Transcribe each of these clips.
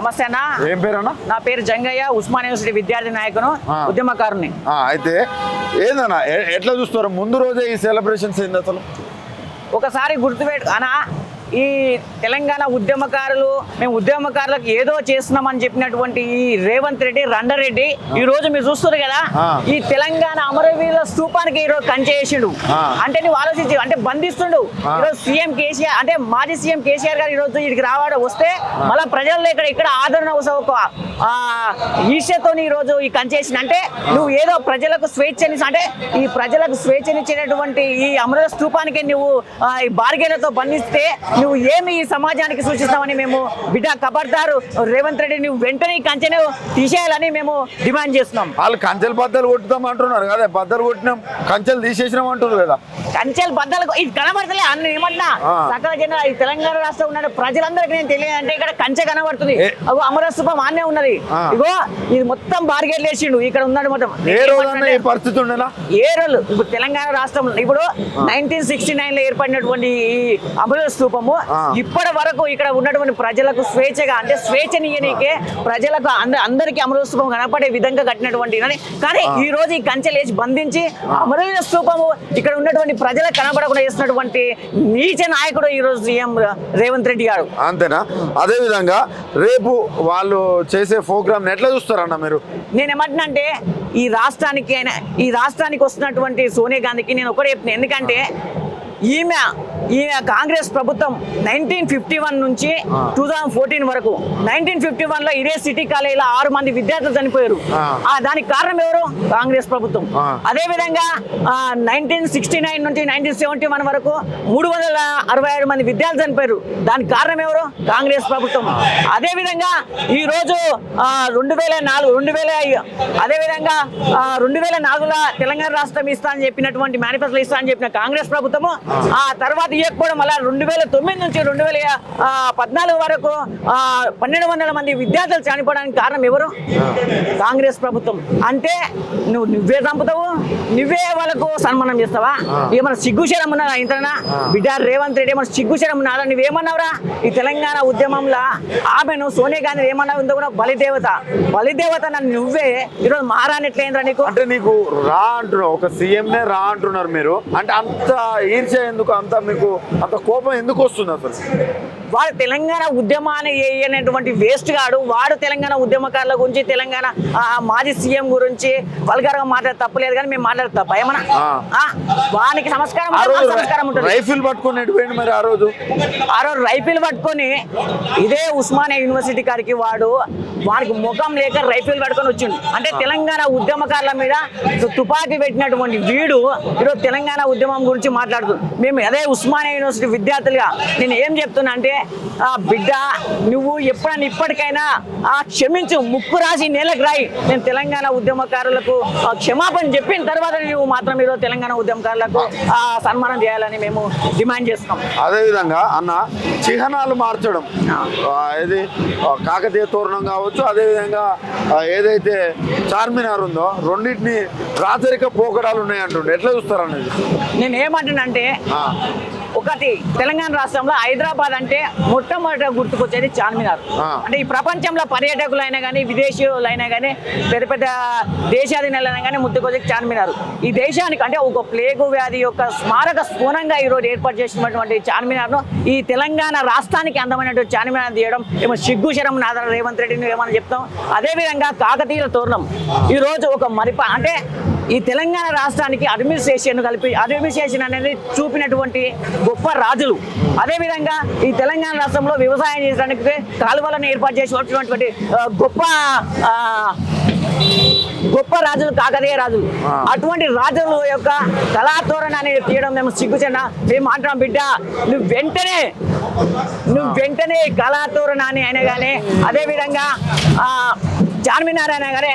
నమస్తే అన్న. ఏం పేరు అన్న? నా పేరు జంగయ్య, ఉస్మానియా యూనివర్సిటీ విద్యార్థి నాయకును, ఉద్యమకారుని. అయితే ఏందన్నా ఎట్లా చూస్తారు ముందు రోజే ఈ సెలబ్రేషన్స్ ఏంది అసలు? ఒకసారి గుర్తుపెట్టు అన్న, ఈ తెలంగాణ ఉద్యమకారులు మేము ఉద్యమకారులకు ఏదో చేస్తున్నామని చెప్పినటువంటి ఈ రేవంత్ రెడ్డి రండారెడ్డి ఈ రోజు మీరు చూస్తున్నారు కదా, ఈ తెలంగాణ అమరవీరుల స్తూపానికి ఈ రోజు కంచేసిండు. అంటే నువ్వు ఆలోచించి అంటే బంధిస్తుండు. ఈరోజు సీఎం కేసీఆర్ అంటే మాజీ సీఎం కేసీఆర్ గారు ఈరోజు ఇక్కడికి రావడం వస్తే మళ్ళీ ప్రజల్లో ఇక్కడ ఆదరణ ఈర్ష్యతో ఈ రోజు ఈ కంచేసిన అంటే నువ్వు ఏదో ప్రజలకు స్వేచ్ఛని అంటే ఈ ప్రజలకు స్వేచ్ఛనిచ్చినటువంటి ఈ అమరవీరుల స్తూపానికి నువ్వు ఈ బార్గేలతో బంధిస్తే నువ్వు ఏమి ఈ సమాజానికి సూచిస్తామని మేము బిడ్డ ఖబర్దారు రేవంత్ రెడ్డి నువ్వు వెంటనే కంచెను తీసేయాలని మేము డిమాండ్ చేస్తున్నాం. వాళ్ళు కంచెలు బద్దలు కొట్టుదాం అంటున్నారు కదా, బద్దలు కొట్టినాం కంచెలు తీసేసినాం అంటున్నారు కదా. కంచెలు బద్దలు ఇది కనబడతలే అన్న ఏమన్నా సకల జన ఈ తెలంగాణ రాష్ట్రం ఉన్న ప్రజలందరికీ నేను తెలియదు అంటే ఇక్కడ కంచె కనబడుతుంది. అగో అమర స్తూపం ఆనే ఉన్నది. ఇగో ఇది మొత్తం బార్గేట్లు వేసిండు ఇక్కడ ఉన్నాడు మొత్తం. ఏ రోజు ఈ పరిస్థితి ఉండేనా? ఏ రోజు ఇప్పుడు తెలంగాణ రాష్ట్రం ఇప్పుడు 1969 లో ఏర్పడినటువంటి ఈ అమర స్తూపము ఇప్పటి వరకు ఇక్కడ ఉన్నటువంటి ప్రజలకు స్వేచ్ఛగా అంటే స్వేచ్ఛనీయనికే ప్రజలకు అందరికీ అమర స్తూపం కనపడే విధంగా కట్టినటువంటి కానీ ఈ రోజు ఈ కంచెలు వేసి బంధించి అమరవీర స్తూపము ఇక్కడ ఉన్నటువంటి ప్రజలకు కనబడకుండా చేస్తున్నటువంటి నీచ నాయకుడు ఈ రోజు సీఎం రేవంత్ రెడ్డి గారు. అంతేనా? అదే విధంగా రేపు వాళ్ళు చేసే ప్రోగ్రామ్ ఎట్లా చూస్తారన్న మీరు? నేనేమంటున్నా అంటే ఈ రాష్ట్రానికి వస్తున్నటువంటి సోనియా గాంధీకి నేను ఒకటే చెప్తున్నాను. ఎందుకంటే ఈమె కాంగ్రెస్ ప్రభుత్వం 1951 నుంచి 2014 వరకు 1951 లో ఇదే సిటీ కాలేజీలో 6 మంది విద్యార్థులు చనిపోయారు. దానికి కారణం ఎవరు? కాంగ్రెస్ ప్రభుత్వం. అదే విధంగా 1969 నుంచి 1971 వరకు 367 మంది విద్యార్థులు చనిపోయారు. దానికి కారణం ఎవరు? కాంగ్రెస్ ప్రభుత్వం. అదే విధంగా ఈ రోజు 2004లో తెలంగాణ రాష్ట్రం ఇస్తా అని చెప్పినటువంటి మేనిఫెస్టో ఇస్తా అని చెప్పిన కాంగ్రెస్ ప్రభుత్వము ఆ తర్వాత ఇవ్వకపోవడం వల్ల 2009 నుంచి 2014 వరకు 1200 మంది విద్యార్థులు చనిపోవడానికి కారణం ఎవరు? కాంగ్రెస్ ప్రభుత్వం. అంటే నువ్వే చంపుతావు, నువ్వే వాళ్ళకు సన్మానం చేస్తావా? ఏమన్నా సిగ్గుశరం ఉన్నదా? ఇంతనా బిడ్డ రేవంత్ రెడ్డి ఏమన్నా సిగ్గుశరం ఉన్నదా? నువ్వేమన్నావురా? ఈ తెలంగాణ ఉద్యమంలో ఆమెను సోనియా గాంధీ ఏమన్నావు? ఇంత కూడా బలిదేవత నన్ను నువ్వే ఈరోజు మారాని ఎట్లయిందిరా నీకు? అంటే నీకు రా అంటున్నావు, ఒక సీఎంనే రా అంటున్నారు మీరు. అంటే అంత ఈర్ష్య ఎందుకు, అంత మీకు అంత కోపం ఎందుకు వస్తుంది అసలు? వాడు తెలంగాణ ఉద్యమాన్ని అనేటువంటి వేస్ట్ గాడు. వాడు తెలంగాణ ఉద్యమకారుల గురించి తెలంగాణ మాజీ సీఎం గురించి వల్గర్గా మాట్లాడే తప్పలేదు, కానీ మేము మాట్లాడే తప్ప ఏమన్నా? వానికి సంస్కారం ఉంటుంది. రైఫిల్ పట్టుకుని ఎటుపోయింది మరి ఆ రోజు రైఫిల్ పట్టుకొని ఇదే ఉస్మానియా యూనివర్సిటీ కాడికి వాడికి ముఖం లేక రైఫిల్ పట్టుకొని వచ్చిండు. అంటే తెలంగాణ ఉద్యమకారుల మీద తుపాకీ పెట్టినటువంటి వీడు ఈరోజు తెలంగాణ ఉద్యమం గురించి మాట్లాడుతుంది. మేము అదే ఉస్మానియా యూనివర్సిటీ విద్యార్థులుగా నేను ఏం చెప్తున్నా అంటే బిడ్డ నువ్వు ఎప్పుడైనా ఇప్పటికైనా క్షమించు, ముక్కు రాసి నేలకు రాయి. నేను తెలంగాణ ఉద్యమకారులకు క్షమాపణ చెప్పిన తర్వాత నువ్వు మాత్రం ఈరోజు తెలంగాణ ఉద్యమకారులకు సన్మానం చేయాలని మేము డిమాండ్ చేస్తున్నాం. అదేవిధంగా అన్న చిహ్నాలు మార్చడం, ఇది కాకతీయ తోరణం కావచ్చు, అదేవిధంగా ఏదైతే చార్మినార్ ఉందో రెండింటిని రాచరిక పోకడాలు ఉన్నాయంటుండే, ఎట్లా చూస్తారనేది? నేను ఏమంటున్నానంటే ఒకటి తెలంగాణ రాష్ట్రంలో హైదరాబాద్ అంటే మొట్టమొదట గుర్తుకొచ్చేది చార్మినార్. అంటే ఈ ప్రపంచంలో పర్యాటకులైనా కానీ విదేశీయులైనా కానీ పెద్ద దేశాధీనులైనా కానీ ముట్టుకొచ్చేది చార్మినార్. ఈ దేశానికి అంటే ఒక ప్లేగు వ్యాధి యొక్క స్మారక స్ఫూర్ణంగా ఈరోజు ఏర్పాటు చేసినటువంటి చార్మినార్ను ఈ తెలంగాణ రాష్ట్రానికి అందమైనటువంటి చార్మినార్ తీయడం ఏమో సిగ్గుశరం నాదర రేవంత్ రెడ్డిని ఏమని చెప్తాం. అదేవిధంగా కాకతీయుల తోరణం ఈరోజు ఒక అంటే ఈ తెలంగాణ రాష్ట్రానికి అడ్మినిస్ట్రేషన్ అనేది చూపినటువంటి గొప్ప రాజులు. అదేవిధంగా ఈ తెలంగాణ రాష్ట్రంలో వ్యవసాయం చేయడానికి కాలువలను ఏర్పాటు చేసినటువంటి గొప్ప రాజులు కాకతీయ రాజులు. అటువంటి రాజుల యొక్క కళాతోరణాన్ని తీయడం మేము సిగ్గుచెండ. మేము అంటున్నాం బిడ్డ నువ్వు వెంటనే కళాతోరణాన్ని అయినా కానీ అదేవిధంగా చార్మినార్ అయినా కానీ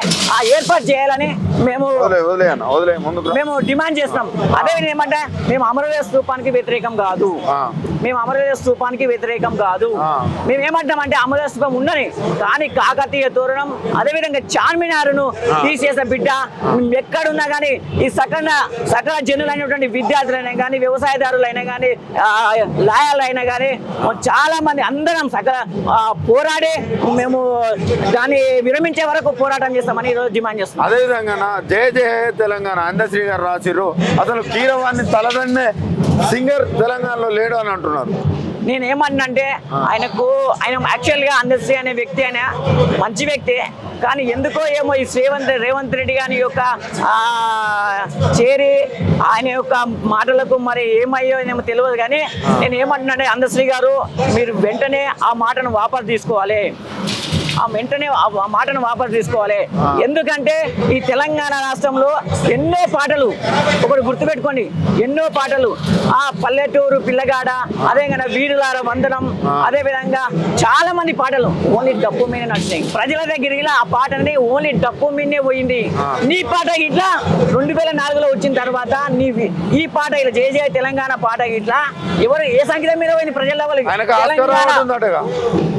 ఏర్పాటు చేయాలని మేము వదిలే ముందుకు మేము డిమాండ్ చేస్తున్నాం. అదే ఏమంటే మేము అమరవీర స్తూపానికి వ్యతిరేకం కాదు, మేము అమరవీర స్తూపానికి వ్యతిరేకం కాదు. మేము ఏమంటామంటే అమరవీర స్తూపం ఉండని, కానీ కాకతీయ తోరణం అదేవిధంగా చార్మినారును తీసేసే బిడ్డ ఎక్కడున్నా కానీ ఈ సకల జనులైనటువంటి విద్యార్థులైనా కానీ వ్యవసాయదారులైనా కానీ లాయర్లైనా కానీ చాలా మంది అందరం పోరాడి మేము దాన్ని విరమించే వరకు పోరాటం చేస్తామని ఈరోజు డిమాండ్ చేస్తున్నాం. అదేవిధంగా జయ జయ తెలంగాణ అందశ్రీ గారు రాసిర్రు, అసలు కీరవాణి తలదన్నే సింగర్ తెలంగాణలో లేడు అని అంటున్నారు. నేను ఏమన్నానంటే ఆయన యాక్చువల్గా అందశ్రీ అనే వ్యక్తి ఆయన మంచి వ్యక్తి, కానీ ఎందుకో ఏమో ఈ రేవంత్ రెడ్డి గారి యొక్క చేరి ఆయన యొక్క మాటలకు మరి ఏమయ్యో ఏమో తెలియదు. కానీ నేను ఏమంటున్నానంటే అందశ్రీ గారు మీరు వెంటనే ఆ మాటను వాపసు తీసుకోవాలి, ఆ మాటను వాపసు తీసుకోవాలి. ఎందుకంటే ఈ తెలంగాణ రాష్ట్రంలో ఎన్నో పాటలు, ఒకటి గుర్తుపెట్టుకోండి, ఎన్నో పాటలు ఆ పల్లెటూరు పిల్లగాడ, అదే కదా వీరులార వందనం, అదే విధంగా చాలా మంది పాటలు ఓన్లీ డప్పు మీద నడిచినాయి. ప్రజల దగ్గర ఇలా ఆ పాట అనేది ఓన్లీ డప్పు మీదనే పోయింది. నీ పాట ఇట్లా 2004లో వచ్చిన తర్వాత ఈ పాట ఇట్లా జయ జయ తెలంగాణ పాట ఇట్లా ఎవరు ఏ సంగీతం మీద పోయింది ప్రజల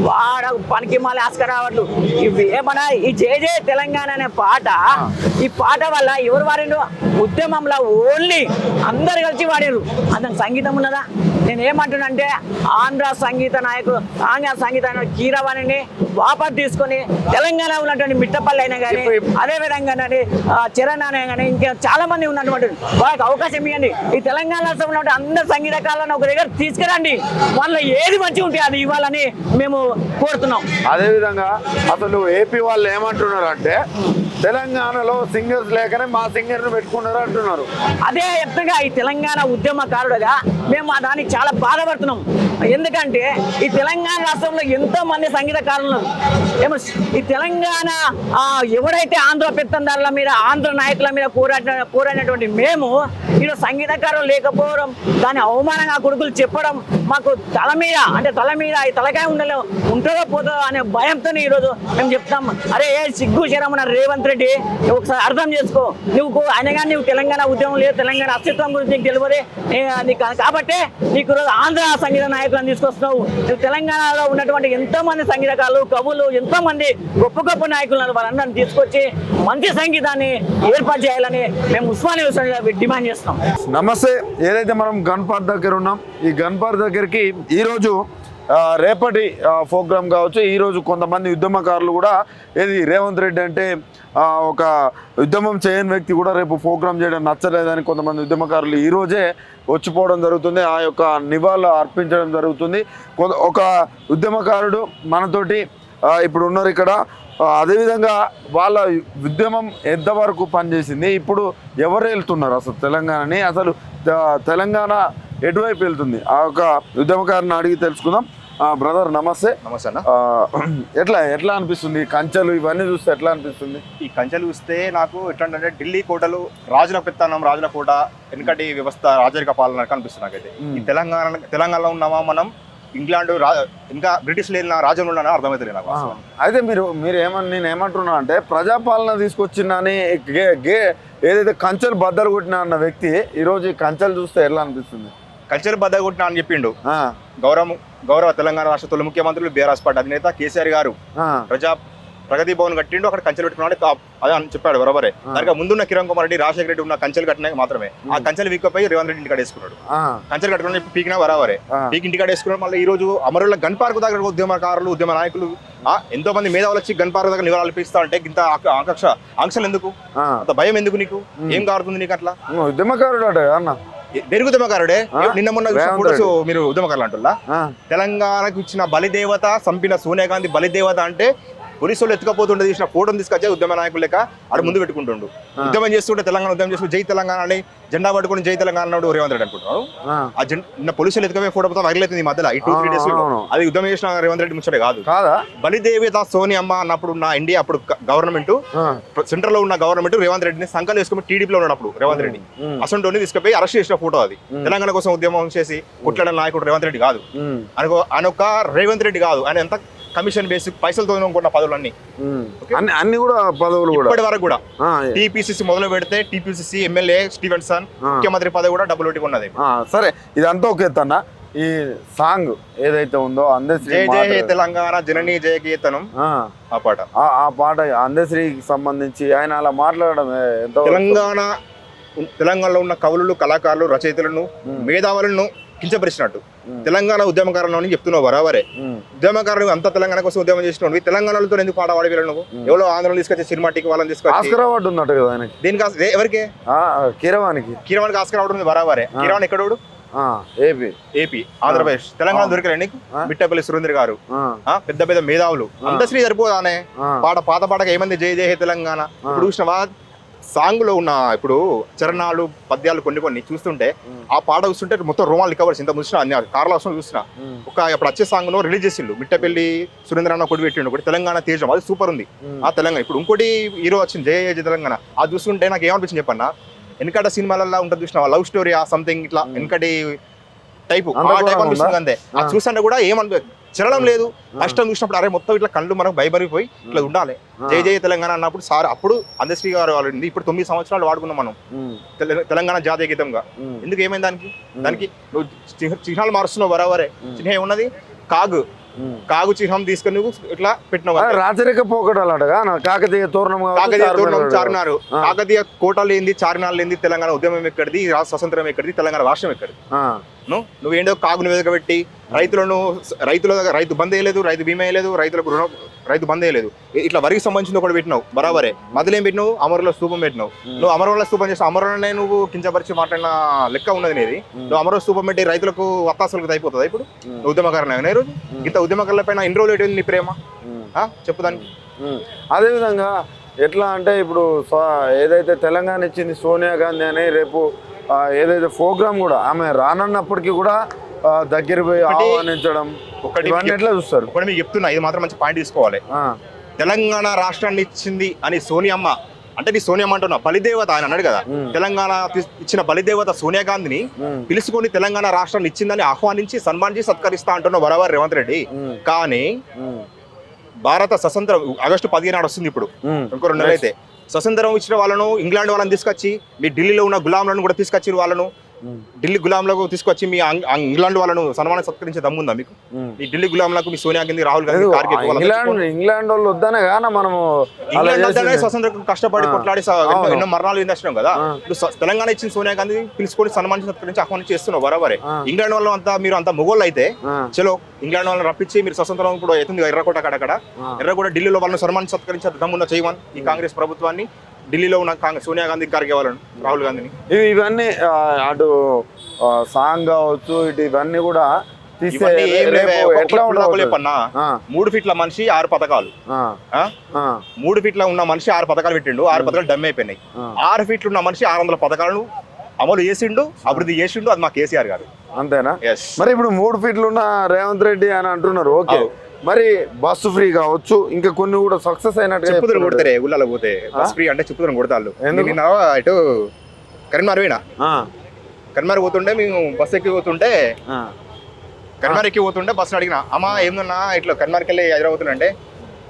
వాడ పనికి మాలి ఆస్కర్ రావట్లు ఇవి ఏమన్నా ఈ జయ జయ తెలంగాణ అనే పాట, ఈ పాట వల్ల ఎవరు వాడిన ఉద్యమంలో ఓన్లీ అందరు కలిసి వాడారు, అంత సంగీతం ఉన్నదా? నేను ఏమంటున్నానంటే ఆంధ్ర సంగీత నాయకుడు కీరవాణిని వాపసు తీసుకొని తెలంగాణ ఉన్నటువంటి మిట్టపల్లి అయినా కానీ అదే విధంగా చరణ్ అయినా కానీ ఇంకా చాలా మంది ఉన్నటువంటి వాళ్ళకి అవకాశం ఇవ్వండి. ఈ తెలంగాణ రాష్ట్రంలో ఉన్న అందరు సంగీతకారులను ఒక దగ్గర తీసుకురండి, వాళ్ళ ఏది మంచిగా ఉంటే అది ఇవ్వాలని మేము కోరుతున్నాం. అదేవిధంగా అసలు ఏపీ వాళ్ళు ఏమంటున్నారు అంటే తెలంగాణలో సింగర్స్ లేకనే మా సింగర్ని పెట్టుకున్నారు అంటున్నారు. అదే చెప్తాగా ఈ తెలంగాణ ఉద్యమకారుడుగా మేము దానికి చాలా బాధపడుతున్నాం. ఎందుకంటే ఈ తెలంగాణ రాష్ట్రంలో ఎంతో మంది సంగీతకారులు ఏమో ఈ తెలంగాణ ఎవరైతే ఆంధ్ర పెత్తందారుల మీద ఆంధ్ర నాయకుల మీద పోరాడినటువంటి మేము ఈరోజు సంగీతకారులు లేకపోవడం, దాని అవమానంగా కొడుకులు చెప్పడం, మాకు తల మీద ఈ తలకాయ ఉంటుందో పోతుందో అనే భయంతో ఈరోజు మేము చెప్తాం. అరే సిగ్గు శరమన్న రేవంత్ రెడ్డి, ఒకసారి అర్థం చేసుకో, నువ్వు తెలంగాణ ఉద్యమం లేదు, తెలంగాణ అస్తిత్వం గురించి నీకు తెలియదే కాబట్టి నీకు ఈరోజు ఆంధ్ర సంగీత నాయకులను తీసుకొస్తున్నావు. నువ్వు తెలంగాణలో ఉన్నటువంటి ఎంతో మంది సంగీతకారులు, కవులు, ఎంతో మంది గొప్ప గొప్ప నాయకులను వాళ్ళందరినీ తీసుకొచ్చి మంచి సంగీతాన్ని ఏర్పాటు చేయాలని మేము ఉస్మానియా డిమాండ్ చేస్తున్నాం. నమస్తే. ఏదైతే మనం గన్ పార్క్ దగ్గర ఉన్నాం, ఈ గన్ పార్క్ దగ్గరికి ఈరోజు రేపటి ప్రోగ్రామ్ కావచ్చు, ఈరోజు కొంతమంది ఉద్యమకారులు కూడా ఏది రేవంత్ రెడ్డి అంటే ఒక ఉద్యమం చేయని వ్యక్తి కూడా రేపు ప్రోగ్రామ్ చేయడం నచ్చలేదని కొంతమంది ఉద్యమకారులు ఈరోజే వచ్చిపోవడం జరుగుతుంది, ఆ యొక్క నివాళులు అర్పించడం జరుగుతుంది. ఒక ఉద్యమకారుడు మనతోటి ఇప్పుడు ఉన్నారు ఇక్కడ. అదేవిధంగా వాళ్ళ ఉద్యమం ఎంతవరకు పనిచేసింది, ఇప్పుడు ఎవరు వెళ్తున్నారు అసలు తెలంగాణని, అసలు తెలంగాణ ఎటువైపు వెళ్తుంది, ఆ యొక్క ఉద్యమకారుని అడిగి తెలుసుకుందాం. బ్రదర్ నమస్తే. నమస్తే అన్న. ఎట్లా అనిపిస్తుంది కంచెలు ఇవన్నీ చూస్తే ఎట్లా అనిపిస్తుంది? ఈ కంచెలు చూస్తే నాకు ఎట్లా అంటే ఢిల్లీ కోటలు, రాజుల పెత్తనం, రాజుల కోట, వెనుకటి వ్యవస్థ, రాజరిక పాలన కనిపిస్తుంది నాకైతే. ఈ తెలంగాణలో ఉన్నామా మనం ఇంగ్లాండ్ ఇంకా బ్రిటిష్ లేని రాజ్యంలో ఉన్నా అర్థమవుతుంది నాకు. అయితే నేను ఏమంటున్నా అంటే ప్రజాపాలన తీసుకొచ్చిందని ఏదైతే కంచెలు బద్దలు కొట్టినా అన్న వ్యక్తి ఈరోజు ఈ కంచెలు చూస్తే ఎట్లా అనిపిస్తుంది? కంచెలు బద్దలు కొట్టినా అని చెప్పిండు గౌరవ తెలంగాణ రాష్ట్ర తొలి ముఖ్యమంత్రులు బీఆర్ఎస్ పార్టీ అధినేత కేసీఆర్ గారు ప్రగతి భవన్ కట్టిండు, అక్కడ కంచెలు పెట్టుకున్నాడు అదే అని చెప్పాడు బరోబరే. దానికి ముందున్న కిరణ్ కుమార్ రెడ్డి, రాజశేఖర రెడ్డి ఉన్న కంచెలు కట్టినాయి మాత్రమే. ఆ కంచెలు వీక్కపోయి రేవంత్ రెడ్డి ఇంటికాడ వేసుకున్నాడు. కంచెలు కట్టుకుని పీకినా బరాబరే పీకి ఇంటికాడ వేసుకున్నాడు. మళ్ళీ ఈ రోజు అమరుల గన్ పార్క్ దగ్గర ఉద్యమకారులు, ఉద్యమ నాయకులు ఎంతో మంది మేధావులు వచ్చి గన్ పార్క్ దగ్గర నివాళులు అర్పిస్తా అంటే ఇంత ఆంక్షలు ఎందుకు, అంత భయం ఎందుకు, నీకు ఏం కారుతుంది నీకు? అట్లా ఉద్యమకారుడు అన్న పెరుగు ఉద్యమకారుడే. నిన్న మొన్న మీరు ఉద్యమకారులు అంటున్నా. తెలంగాణకు ఇచ్చిన బలిదేవత, చంపిన సోనియా గాంధీ బలిదేవత అంటే పోలీసులు ఎత్తుకపోతుండే తీసిన ఫోటోని తీసుకొచ్చే ఉద్యమ నాయకులు లెక్క ఆడ ముందు పెట్టుకుంటుండు. ఉద్యమం చేస్తుంటే తెలంగాణ ఉద్యమం చేస్తుంటే జై తెలంగాణ అని జెండా పట్టుకుని జై తెలంగాణ అన్నాడు రేవంత్ రెడ్డి అనుకుంటున్నాడు. ఆ నిన్న పోలీసులు ఎత్తుకపోయే ఫోటో మొత్తం వైరల్ అవుతుంది ఈ మధ్యలో ఈ 2-3 days. అది ఉద్యమం చేసిన రేవంత్ రెడ్డి ముచ్చటే కాదు. బలిదేవత సోనియమ్మ అన్నప్పుడు నా ఇండియా అప్పుడు గవర్నమెంట్ సెంట్రల్ లో ఉన్న గవర్నమెంట్ రేవంత్ రెడ్డిని సంకలు వేసుకుని టీడీపీలో ఉన్నప్పుడు రేవంత్ రెడ్డి అసంటోని తీసుకుపోయి అరెస్ట్ చేసిన ఫోటో అది. తెలంగాణ కోసం ఉద్యమం చేసి కొట్లాడిన నాయకుడు రేవంత్ రెడ్డి కాదు. ఆయన ఒక రేవంత్ రెడ్డి కాదు, ఆయన ఎంత కమిషన్ బేసిక్ పైసలతో కొన్న పదవులన్నీ అన్ని కూడా పదవులు కూడా ఇప్పటి వరకు కూడా ఆ, టీపీసీసీ మొదలు పెడితే టీపీసీసీ ఎమ్మెల్యే స్టీవెన్సన్ ముఖ్యమంత్రి పదవి కూడా డబ్బులు పెట్టి ఉన్నది. సరే ఇదంతా ఒక ఎత్తన్నా ఈ సాంగ్ ఏదైతే ఉందో అందశ్రీ జయ జయ హే తెలంగాణ జననీ జయ గీతనం ఆ పాట ఆ పాట అందశ్రీకి సంబంధించి ఆయన అలా మాట్లాడడం ఎంతో తెలంగాణలో ఉన్న కవులు కళాకారులు రచయితలను మేధావులను కించపరిచినట్టు తెలంగాణ ఉద్యమకారులను చెప్తున్నావు బరాబరే. ఉద్యమకారులు అంత తెలంగాణ కోసం ఉద్యమం చేసినావు తెలంగాణలో ఎందుకు పాట పాడి వెళ్ళి నువ్వు ఎవరో ఆంధ్రలో తీసుకొచ్చి సినిమాటికి వాళ్ళని తీసుకొచ్చి ఆస్కర్ అవార్డు ఉన్నట్టు కదా ఆయనకి. దీనికి ఎవరికి కీరవానికి ఆస్కర్ అవార్డు ఉంది బరాబరే. కీరవాణి ఎక్కడోడు ఏపీ ఆంధ్రప్రదేశ్ తెలంగాణ దొరికారు నీకు మిట్టపల్లి సురేంద్ర గారు పెద్ద పెద్ద మేధావులు అందశ్రీ సరిపోదానే పాట పాత పాటగా ఏమంది జయ జయ హే తెలంగాణ. ఇప్పుడు చూసినవా సాంగ్ లో ఉన్న ఇప్పుడు చరణాలు పద్యాలు కొన్ని చూస్తుంటే ఆ పాట చూస్తుంటే మొత్తం రోమాలు రికవర్స్ ఇంత చూసిన అన్ని కార్ల అవసరం చూసిన ఒక ఇప్పుడు వచ్చే సాంగ్ లో రిలీజ్ చేసిండు మిట్టపల్లి సురేంద్ర అన్న కొడి పెట్టిండు ఒకటి తెలంగాణ తేజం అది సూపర్ ఉంది ఆ తెలంగాణ. ఇప్పుడు ఇంకోటి హీరో వచ్చింది జయ జయ తెలంగాణ అది చూస్తుంటే నాకు ఏమనిపించింది చెప్పన్నా వెనకట సినిమాలలో ఉంటుంది చూసిన లవ్ స్టోరీ ఆ సంథింగ్ ఇట్లా వెనకటి టైప్ అనిపిస్తుంది అంతే. అది చూస్తుంటే కూడా ఏమనిపి చరణం లేదు కష్టం చూసినప్పుడు అరే మొత్తం ఇట్లా కళ్ళు మనకు భయపడిపోయి ఇట్లా ఉండాలి జయ జయ తెలంగాణ అన్నప్పుడు సార్ అప్పుడు అందశ్రీ గారు వాళ్ళు ఇప్పుడు 9 సంవత్సరాలు వాడుకున్నాం మనం తెలంగాణ జాతీయ గీతంగా. ఎందుకు ఏమైంది దానికి నువ్వు చిహ్నాలు మారుస్తున్నావు బరాబరే. చిహ్నం ఏమున్నది కాగు చిహ్నం తీసుకొని నువ్వు ఇట్లా పెట్టినావు. రాచరిక పోకడాలటగా కాకతీయ తోరణం చార్మినారు కాకతీయ కోటలు ఏంది చార్మినార్లు ఏంది తెలంగాణ ఉద్యమం ఎక్కడిది స్వతంత్రం ఎక్కడిది తెలంగాణ రాష్ట్రం ఎక్కడిది. నువ్వేంటో కాగును వెదకబెట్టి రైతు బంద్ వేయలేదు రైతు బీమా వేయలేదు రైతు బంద్ వేయలేదు ఇట్లా వరికి సంబంధించింది ఒకటి పెట్టినావు బరాబరే. మొదలేం పెట్టినావు అమరుల స్తూపం పెట్టినావు. నువ్వు అమరుల స్తూపం చేసిన అమరులనే నువ్వు కించపరిచి మాట్లాడిన లెక్క ఉన్నది నీది. నువ్వు అమరుల స్తూపం పెట్టి రైతులకు వత్తాసలకు అయిపోతుంది ఇప్పుడు నువ్వు ఉద్యమకారణ ఈ రోజు ఇంత ఉద్యమకారుల పైన ఇన్ని రోజులు ఏంటి నీ ప్రేమ చెప్పు దానికి. అదేవిధంగా ఎట్లా అంటే ఇప్పుడు ఏదైతే తెలంగాణ ఇచ్చింది సోనియా గాంధీ అని రేపు ఏదైతే ప్రోగ్రామ్ కూడా ఆమె రానన్నప్పటికీ కూడా దగ్గర పోయి ఆహ్వానించడం ఎట్లా చూస్తారు? ఒకటి మీకు చెప్తున్నా ఇది మాత్రం మంచి పాయింట్ తీసుకోవాలి. తెలంగాణ రాష్ట్రాన్ని ఇచ్చింది అని సోనియమ్మ అంటే నీ సోనియమ్మ అంటున్నా బలిదేవత ఆయన అన్నాడు కదా తెలంగాణ ఇచ్చిన బలిదేవత సోనియా గాంధీని పిలుచుకొని తెలంగాణ రాష్ట్రాన్ని ఇచ్చిందని ఆహ్వానించి సన్మానించి సత్కరిస్తా అంటున్నావు బరాబర్ రేవంత్ రెడ్డి. కానీ భారత స్వతంత్రం ఆగస్టు 15 నాడు వస్తుంది ఇప్పుడు ఇంకో 2 నెలలు అయితే స్వతంత్రం ఇచ్చిన వాళ్ళను ఇంగ్లాండ్ వాళ్ళని తీసుకొచ్చి మీ ఢిల్లీలో ఉన్న గులాంలను కూడా తీసుకొచ్చి వాళ్ళను ఢిల్లీ గులాంలకు తీసుకొచ్చి మీ ఇంగ్లాండ్ వాళ్ళను సన్మానం సత్కరించే దమ్ముందా మీకు? ఈ ఢిల్లీ గులాంలకు మీ సోనియా గాంధీ రాహుల్ గాంధీ ఇంగ్లాండ్ వాళ్ళు వద్దనే కానీ మనం స్వతంత్రం కష్టపడి కొట్లాడి ఎన్నో మరణాలు ఇందచ్చినాం కదా. తెలంగాణ ఇచ్చిన సోనియా గాంధీ పిలుచుకొని సన్మానం సత్కరించి ఆహ్వానించి చేస్తున్నావు బరాబరే. ఇంగ్లాండ్ వాళ్ళు అంతా మీరు అంత మొగోళ్ళు అయితే చలో ఇంగ్లాండ్ వాళ్ళని రప్పించి మీరు స్వతంత్రం ఇప్పుడు అవుతుంది ఎర్రకోట అక్కడ ఎర్రకోట ఢిల్లీలో వాళ్ళని సన్మానం సత్కరించే దమ్మున్న చేయమని ఈ కాంగ్రెస్ ప్రభుత్వాన్ని ఢిల్లీలో ఉన్న సోనియా గాంధీ ఖార్గే వాళ్ళను రాహుల్ గాంధీని ఇవన్నీ అటు సాంగ్ కావచ్చు ఇటు ఇవన్నీ కూడా 3 ఫీట్ల మనిషి 6 పథకాలు 3 ఫీట్ల ఉన్న మనిషి 6 పథకాలు పెట్టిండు 6 పథకాలు డమ్ అయిపోయినాయి. 6 ఫీట్లు ఉన్న మనిషి 600 పథకాలను అమలు చేసిండు అభివృద్ధి చేసిండు అది మా కేసీఆర్ గారు అంతేనా? మరి ఇప్పుడు 3 ఫీట్లు ఉన్న రేవంత్ రెడ్డి అని అంటున్నారు ఓకే మరి బస్సు ఫ్రీ కావచ్చు ఇంకా కొన్ని కూడా సక్సెస్ అయినట్టు చెప్పుతున్నారు కొడతారే ఊళ్ళలో పోతే బస్ ఫ్రీ అంటే చెప్పుతున్నారు కొడతాళ్ళు. ఇటు కరీంనగర్ పోయినా కరీంనగర్ పోతుంటే మేము బస్సు ఎక్కి పోతుంటే కరీంనగర్ ఎక్కి పోతుంటే బస్సును అడిగినా అమ్మా ఏమన్నా ఇట్లా కరీంనగర్కి వెళ్ళి హైదరాబాద్ అంటే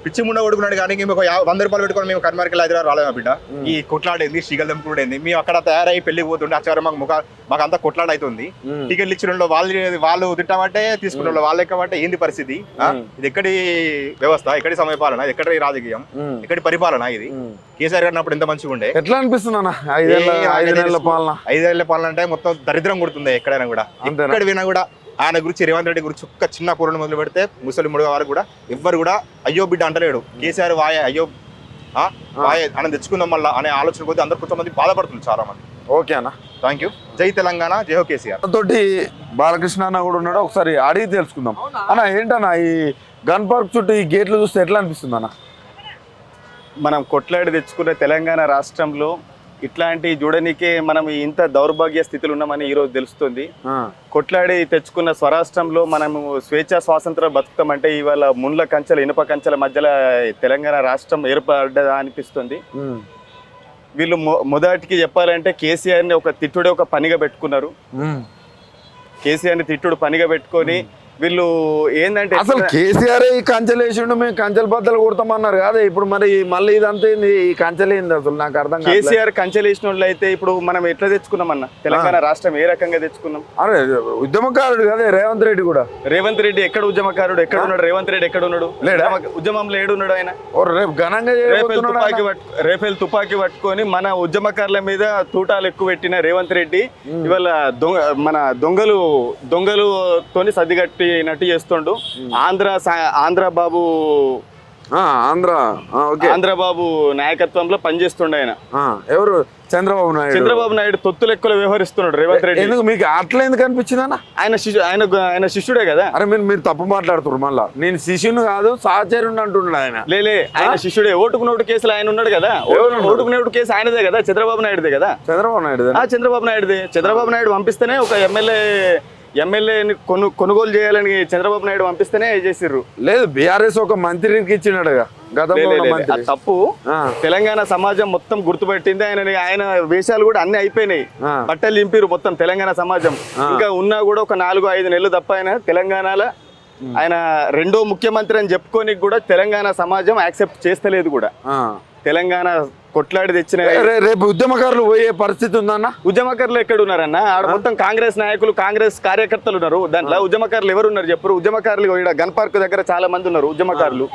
పిచ్చి ముండ కొడుకున్నాడు కానీ మేము 100 రూపాయలు పెట్టుకొని మేము కరీంనగర్కి వెళ్ళి హైదరాబాద్ రాలేమా బిడ్డ ఈ కొట్లాడేంది స్టీగల్ దెంపుకునేది మేము అక్కడ తయారై పెళ్లికి పోతుండే ఆచారం మాకు అంతా కొట్లాడ అవుతుంది. టికెట్లు ఇచ్చిన వాళ్ళు తిట్టామంటే తీసుకున్న వాళ్ళు ఎక్కమంటే ఏంది పరిస్థితి ఇది ఎక్కడి వ్యవస్థ ఎక్కడి సమయపాలన ఎక్కడి రాజకీయం ఎక్కడి పరిపాలన ఇది కేసీఆర్ గారు అప్పుడు ఎంత మంచిగా ఉండే ఎట్లా అనిపిస్తున్నా 5 ఏళ్ల పాలన అంటే మొత్తం దరిద్రం కొడుతుంది ఎక్కడైనా కూడా ఎక్కడ వినా కూడా ఆయన గురించి రేవంత్ రెడ్డి గురించి ఒక్క చిన్న పూర్ణ మొదలు పెడితే ముసలి ముడుగు వారు కూడా ఎవ్వరు కూడా అయ్యో బిడ్డ అంటలేడు కేసీఆర్ అయ్యో ఆయన తెచ్చుకుందాం మళ్ళీ అనే ఆలోచన కొద్ది అందరు కొంతమంది బాధపడుతుంది చాలా మంది. ఓకే అన్న థ్యాంక్ యూ. జై తెలంగాణ జై హో కేసీఆర్. తోటి బాలకృష్ణ అన్న కూడా ఉన్నాడు ఒకసారి అడిగి తెలుసుకుందాం అన్న ఏంటన్నా ఈ గన్ పార్క్ చుట్టూ ఈ గేట్లు చూస్తే ఎట్లా అనిపిస్తుంది అన్న? మనం కొట్లాడి తెచ్చుకున్న తెలంగాణ రాష్ట్రంలో ఇట్లాంటి చూడనికే మనం ఇంత దౌర్భాగ్య స్థితిలో ఉన్నామని ఈరోజు తెలుస్తుంది. కొట్లాడి తెచ్చుకున్న స్వరాష్ట్రంలో మనము స్వేచ్ఛా స్వాతంత్రం బతుకుతామంటే ఇవాళ ముండ్ల కంచెల ఇనుప కంచెల మధ్యలో తెలంగాణ రాష్ట్రం ఏర్పడ్డదా అనిపిస్తుంది. వీళ్ళు మొదటికి చెప్పాలంటే కేసీఆర్ని ఒక తిట్టుడే ఒక పనిగా పెట్టుకున్నారు. కేసీఆర్ని తిట్టుడు పనిగా పెట్టుకొని వీళ్ళు ఏంటంటే అసలు కేసీఆర్ ఈ కంచెలు వేసిండు, మేము కంచెల బద్దలు కొడతామన్నారు కదా, ఇప్పుడు మరి మళ్ళీ ఇదంతా ఏంది, ఈ కంచెలు ఏంది అసలు నాకు అర్థం కాదు. కేసీఆర్ కంచెలు వేసిన వాళ్ళు అయితే ఇప్పుడు మనం ఎట్లా తెచ్చుకున్నామన్నా తెలంగాణ రాష్ట్రం ఏ రకంగా తెచ్చుకున్నాం? అరే ఉద్యమకారుడు కదా రేవంత్ రెడ్డి కూడా. రేవంత్ రెడ్డి ఎక్కడ ఉద్యమకారుడు, ఎక్కడ ఉన్నాడు? రేవంత్ రెడ్డి ఎక్కడ ఉన్నాడు? ఉద్యమంలో ఏడున్నాడు ఆయన? రేపు ఘనంగా రేఫేల్ తుపాకీ పట్టుకొని మన ఉద్యమకారుల మీద తూటాలు ఎక్కువ పెట్టిన రేవంత్ రెడ్డి ఇవాళ మన దొంగలుతోని సర్దిగట్టినట్టు చేస్తుండు. ఆంధ్ర బాబు నాయకత్వంలో పనిచేస్తుండే ఆయన. ఎవరు? చంద్రబాబు నాయుడు తొత్తు లెక్కలో వ్యవహరిస్తున్నాడు రేవంత్ రెడ్డి. ఎందుకు మీకు అట్లా ఎందుకు అనిపించింది? ఆయన శిష్యుడే కదా. అరే మీరు తప్పు మాట్లాడుతున్నారు. మళ్ళా నేను శిష్యుని కాదు సహచరుని అంటున్నాడు ఆయన. ఆయన శిష్యుడే. ఓటుకు నోటు కేసులు ఆయన ఉన్నాడు కదా. ఓటుకు నోటు కేసు ఆయనదే కదా, చంద్రబాబు నాయుడుదే కదా. చంద్రబాబు నాయుడు పంపిస్తేనే ఒక ఎమ్మెల్యేని కొనుగోలు చేయాలని చంద్రబాబు నాయుడు పంపిస్తేనే చేసిర్రు. లేదు బీఆర్ఎస్ ఒక మంత్రికి ఇచ్చినాడుగా గతంలో. తప్పు తెలంగాణ సమాజం మొత్తం గుర్తుపెట్టింది ఆయన వేషాలు కూడా అన్ని అయిపోయినాయి. బట్టలు నింపిరు మొత్తం తెలంగాణ సమాజం. ఇంకా ఉన్నా కూడా ఒక 4-5 నెలలు తప్ప ఆయన తెలంగాణలో ఆయన రెండో ముఖ్యమంత్రి అని చెప్పుకోనికి కూడా తెలంగాణ సమాజం యాక్సెప్ట్ చేస్తలేదు కూడా. తెలంగాణ కొట్లాడి తెచ్చిన రేపు ఉద్యమకారులు పోయే పరిస్థితి ఉందన్న. ఉద్యమకారులు ఎక్కడ ఉన్నారన్న? ఆడ మొత్తం కాంగ్రెస్ నాయకులు, కాంగ్రెస్ కార్యకర్తలు ఉన్నారు. దాంట్లో ఉద్యమకారులు ఎవరు ఉన్నారు చెప్పరు? ఉద్యమకారులు ఈడ గన్ పార్క్ దగ్గర చాలా మంది ఉన్నారు ఉద్యమకారులు.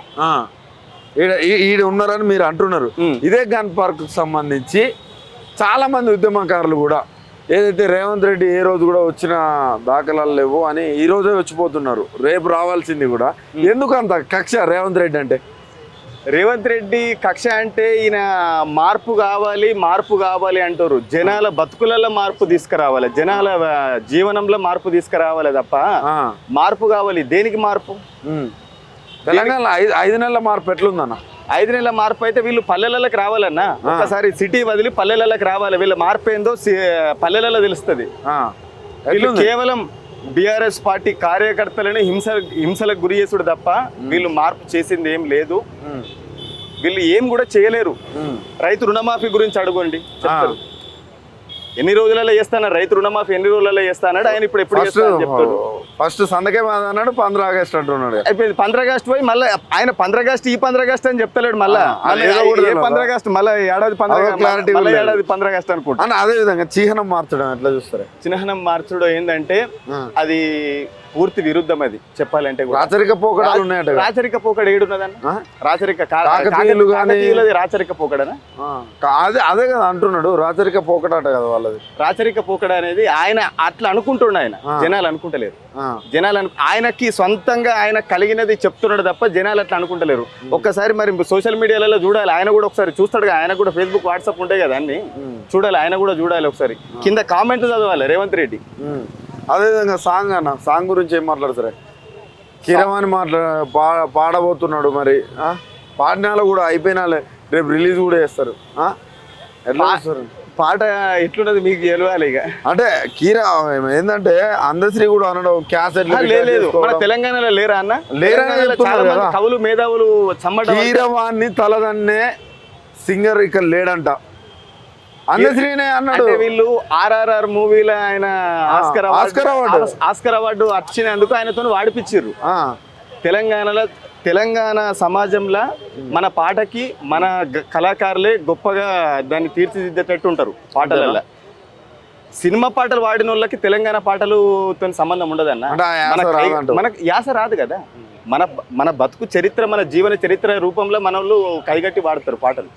ఈడ ఉన్నారని మీరు అంటున్నారు. ఇదే గన్ పార్క్ సంబంధించి చాలా మంది ఉద్యమకారులు కూడా ఏదైతే రేవంత్ రెడ్డి ఏ రోజు కూడా వచ్చిన దాఖలాలు లేవు అని ఈ రోజే వచ్చిపోతున్నారు. రేపు రావాల్సింది కూడా. ఎందుకు అంత కక్ష రేవంత్ రెడ్డి అంటే? రేవంత్ రెడ్డి కక్ష అంటే ఈయన మార్పు కావాలి అంటారు. జనాల బతుకులలో మార్పు తీసుకురావాలి, జనాల జీవనంలో మార్పు తీసుకురావాలి తప్ప మార్పు కావాలి దేనికి మార్పు? తెలంగాణ 5 నెలల మార్పు ఎట్లుందన్న? 5 నెలల మార్పు అయితే వీళ్ళు పల్లెలలోకి రావాలన్నా. ఒకసారి సిటీ వదిలి పల్లెలలోకి రావాలి. వీళ్ళ మార్పు ఏందో పల్లెలలో తెలుస్తుంది. వీళ్ళు కేవలం బీఆర్ఎస్ పార్టీ కార్యకర్తలని హింసలకు గురి చేసుడు తప్ప వీళ్ళు మార్పు చేసింది ఏం లేదు. వీళ్ళు ఏం కూడా చేయలేరు. రైతు రుణమాఫీ గురించి అడగండి, చెప్తారు. ఎన్ని రోజులలో చేస్తాను రైతు రుణమాఫీ, ఎన్ని రోజులలో చేస్తాడు ఆయన. ఇప్పుడు ఎప్పుడు చెప్తాడు? ఫస్ట్ సందకే అన్నాడు, 15 ఆగస్టు అంటున్నాడు. అయిపోయింది 15 ఆగస్టు పోయి మళ్ళీ ఆయన 15 ఆగస్టు ఈ 15 ఆగస్టు అని చెప్తలేడు. మళ్ళీ 15 ఆగస్టు మళ్ళీ ఏడాది 15 ఆగస్టు అనుకుంటా. అదే విధంగా చిహ్నం మార్చడం ఎట్లా చూస్తారు? చిహ్నం మార్చడం ఏంటంటే అది పూర్తి విరుద్ధం. అది చెప్పాలంటే రాచరిక పోకడాలు ఉన్నాయట. రాచరిక పోకడ ఏడున్నదన్న? రాచరిక రాచరిక పోకడనా? అదే కదా అంటున్నాడు, రాచరిక పోకడాట కదా వాళ్ళది. రాచరిక పోకడ అనేది ఆయన అట్లా అనుకుంటున్నాడు. ఆయన జనాలు అనుకుంటలేరు. ఆయనకి సొంతంగా ఆయన కలిగినది చెప్తున్నాడు తప్ప జనాలు అట్లా అనుకుంటలేరు. ఒక్కసారి మరి సోషల్ మీడియాలలో చూడాలి. ఆయన కూడా ఒకసారి చూస్తాడు. ఆయన కూడా ఫేస్బుక్, వాట్సాప్ ఉంటాయి కదా, అన్ని చూడాలి. ఆయన కూడా చూడాలి. ఒకసారి కింద కామెంట్లు చదవాలి రేవంత్ రెడ్డి. అదేవిధంగా సాంగ్ గురించి ఏం మాట్లాడతారు? కిరవాణి పాడబోతున్నాడు. మరి పాడినాలో కూడా అయిపోయినా రేపు రిలీజ్ కూడా చేస్తారు. ఎట్లా చేస్తారు? పాట ఎట్లున్నది మీకు తెలియాలి. ఇక అంటే ఏంటంటే అందశ్రీ కూడా అనడం క్యాసెట్ లేదు. మన తెలంగాణలో లేరా అన్న? లేరా? కవులు మేధావులు కీరవాణి తలదన్నే సింగర్ ఇక్కడ లేడంట. అందశ్రీనే అన్నాడు. వీళ్ళు RRR మూవీలో ఆయన ఆస్కర్ అవార్డు వచ్చినందుకు ఆయనతో వాడిపించారు. తెలంగాణ సమాజంలో మన పాటకి మన కళాకారులే గొప్పగా దాన్ని తీర్చిదిద్దేటట్టు ఉంటారు పాటలలో. సినిమా పాటలు వాడిన వాళ్ళకి తెలంగాణ పాటలతో సంబంధం ఉండదన్న. మనకు యాస రాదు కదా. మన బతుకు చరిత్ర, మన జీవన చరిత్ర రూపంలో మన వాళ్ళు కైగట్టి వాడతారు పాటలు.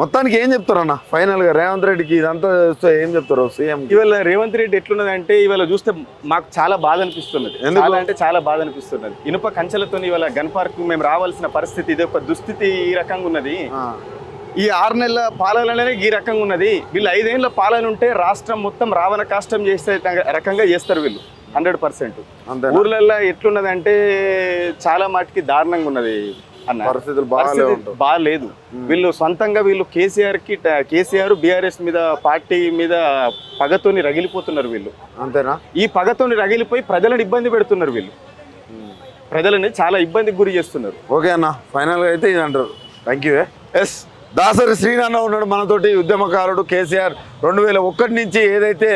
మొత్తానికి ఏం చెప్తారు అన్న ఫైనల్ గా రేవంత్ రెడ్డికి ఇదంతా చూస్తే ఏం చెప్తారు సీఎం? ఇవాళ రేవంత్ రెడ్డి ఎట్లున్నదంటే ఇవాళ చూస్తే మాకు చాలా బాధ అనిపిస్తున్నది. అంటే చాలా బాధ అనిపిస్తున్నది. ఇనుప కంచెలతో ఇవాళ గన్ పార్క్ మేము రావాల్సిన పరిస్థితి, ఇది ఒక దుస్థితి ఈ రకంగా ఉన్నది. ఈ 6 నెలల పాలనలోనే ఈ రకంగా ఉన్నది. వీళ్ళు 5 ఏళ్ళ పాలన ఉంటే రాష్ట్రం మొత్తం రావణ కాష్టం చేసే రకంగా చేస్తారు వీళ్ళు 100%. ఊర్లలో ఎట్లున్నదంటే చాలా మాటికి దారుణంగా ఉన్నది అన్న. పరిస్థితులు బాగాలేదు. వీళ్ళు సొంతంగా వీళ్ళు కేసీఆర్ బీఆర్ఎస్ మీద, పార్టీ మీద పగతోని రగిలిపోతున్నారు వీళ్ళు. అంతేనా? ఈ పగతోని రగిలిపోయి ప్రజలను ఇబ్బంది పెడుతున్నారు వీళ్ళు. ప్రజలని చాలా ఇబ్బందికి గురి చేస్తున్నారు. ఓకే అన్న, ఫైనల్ గా అయితే ఇది అంటారు. Thank you. దాసరి శ్రీనాన్న ఉన్నాడు మనతోటి, ఉద్యమకారుడు. కేసీఆర్ 2001 నుంచి ఏదైతే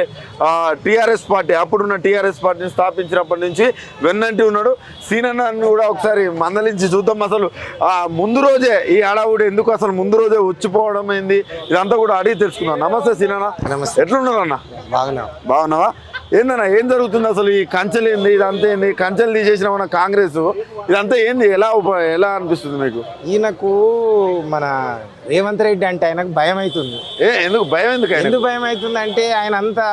టీఆర్ఎస్ పార్టీ, అప్పుడున్న టీఆర్ఎస్ పార్టీని స్థాపించినప్పటి నుంచి వెన్నంటి ఉన్నాడు. శ్రీనాన్నని కూడా ఒకసారి మందలించి చూద్దాం. అసలు ముందు రోజే ఈ హడావుడి ఎందుకు, అసలు ముందు రోజే వచ్చిపోవడం ఏంది, ఇదంతా కూడా అడిగి తెలుసుకుందాం. నమస్తే శ్రీనాన్న. నమస్తే. ఎట్లున్నారు అన్న? బాగున్నావా? ఏందన్నా ఏం జరుగుతుంది అసలు? ఈ కంచెలు ఏంది, ఇదంతా ఏంది? కంచెలు తీసేసిన మన కాంగ్రెస్, ఇదంతా ఏంది? ఎలా అనిపిస్తుంది మీకు? ఈయనకు మన రేవంత్ రెడ్డి అంటే ఆయనకు భయం అవుతుంది. ఎందుకు భయం? ఎందుకు భయం అవుతుంది అంటే ఆయన అంతా